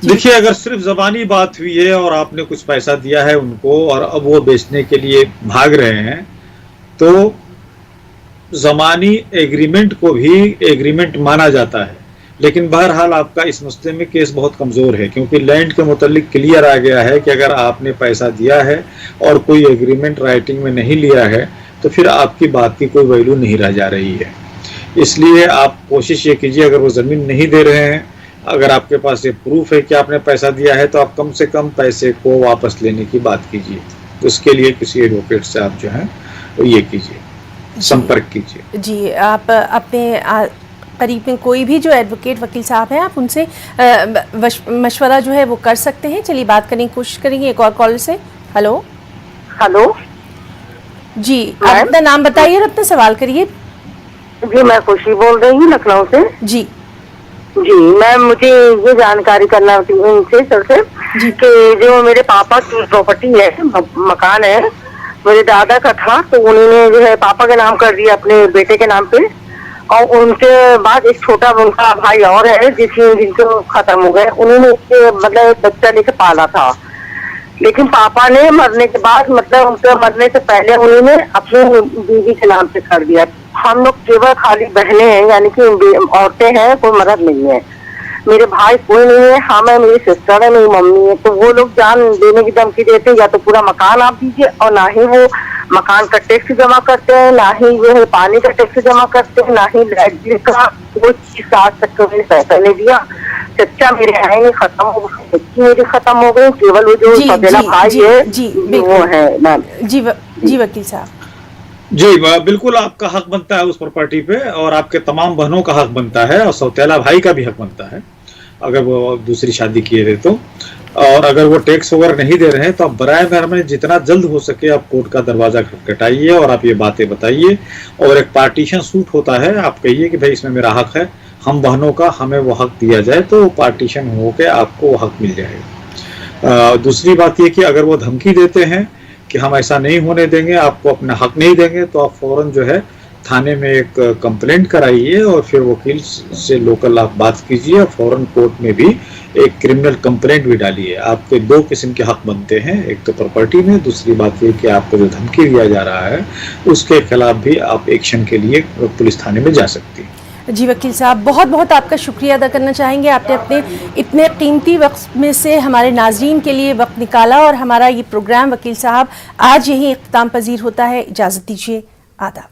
देखिए, अगर सिर्फ जबानी बात हुई है और आपने कुछ पैसा दिया है उनको और अब वो बेचने के लिए भाग रहे हैं तो जमानी एग्रीमेंट को भी एग्रीमेंट माना जाता है। लेकिन बहरहाल आपका इस मसले में केस बहुत कमज़ोर है क्योंकि लैंड के मुतालिक क्लियर आ गया है कि अगर आपने पैसा दिया है और कोई एग्रीमेंट राइटिंग में नहीं लिया है तो फिर आपकी बात की कोई वैल्यू नहीं रह जा रही है। इसलिए आप कोशिश ये कीजिए, अगर वो ज़मीन नहीं दे रहे हैं, अगर आपके पास ये प्रूफ है कि आपने पैसा दिया है, तो आप कम से कम पैसे को वापस लेने की बात कीजिए। उसके लिए किसी एडवोकेट से आप जो है ये कीजिए, संपर्क कीजिए। जी, आप अपने करीब में कोई भी जो एडवोकेट वकील साहब हैं, आप उनसे मशवरा जो है वो कर सकते हैं। चलिए बात करने की कोशिश करेंगे एक और कॉलर से। हेलो हेलो जी, आप अपना नाम बताइए और अपना सवाल करिए। जी, मैं खुशी बोल रही हूँ लखनऊ से। जी जी, मुझे ये जानकारी करना थी उनसे सर से कि जो मेरे पापा की प्रॉपर्टी है, मकान है, मेरे दादा का था, तो उन्होंने जो है पापा के नाम कर दिया अपने बेटे के नाम पे, और उनके बाद एक छोटा उनका भाई और है जिनको खत्म हो गए। उन्होंने उसके मतलब एक बच्चा लेके पाला था, लेकिन पापा ने मरने के बाद मतलब उनके मरने से पहले उन्होंने अपने बीवी के नाम पे कर दिया। हम लोग केवल खाली बहनें हैं, यानी कि औरतें हैं, कोई मर्द नहीं है। मेरे भाई कोई नहीं है, हम है, मेरी सिस्टर है, मेरी मम्मी है। तो वो लोग जान देने की धमकी देते हैं, या तो पूरा मकान आप दीजिए, और ना ही वो मकान का टैक्स जमा करते हैं, ना ही जो है पानी का टैक्स जमा करते हैं, ना ही लाइट बिल का कोई चीज आज तक मैंने पैसा नहीं दिया। चच्चा मेरे है नहीं, खत्म हो गए, बच्ची मेरी खत्म हो गई, केवल वो जो सौतेला भाई है वो है मैम। जी वकील साहब। जी बिल्कुल, आपका हक बनता है उस प्रॉपर्टी पे, और आपके तमाम बहनों का हक बनता है, और सौतेला भाई का भी हक बनता है अगर वो दूसरी शादी किए थे तो। और अगर वो टैक्स वगैरह नहीं दे रहे हैं तो आप बराए मेहरबानी जितना जल्द हो सके आप कोर्ट का दरवाजा खटखटाइए और आप ये बातें बताइए, और एक पार्टीशन सूट होता है, आप कहिए कि भाई इसमें मेरा हक है, हम बहनों का हमें वो हक दिया जाए, तो पार्टीशन होकर आपको वो हक मिल जाएगा। दूसरी बात ये कि अगर वो धमकी देते हैं कि हम ऐसा नहीं होने देंगे, आपको अपना हक नहीं देंगे, तो आप फौरन जो है थाने में एक कंप्लेंट कराइए, और फिर वकील से लोकल आप बात कीजिए, और फौरन कोर्ट में भी एक क्रिमिनल कंप्लेंट भी डालिए। आपके दो किस्म के हक बनते हैं, एक तो प्रॉपर्टी में, दूसरी बात ये कि आपको जो धमकी दिया जा रहा है उसके खिलाफ भी आप एक्शन के लिए पुलिस थाने में जा सकती है। जी वकील साहब, बहुत बहुत आपका शुक्रिया अदा करना चाहेंगे। आपने अपने इतने कीमती वक्त में से हमारे नाज़रीन के लिए वक्त निकाला, और हमारा ये प्रोग्राम वकील साहब आज यहीं इख्तिताम पजीर होता है। इजाज़त दीजिए, आदाब।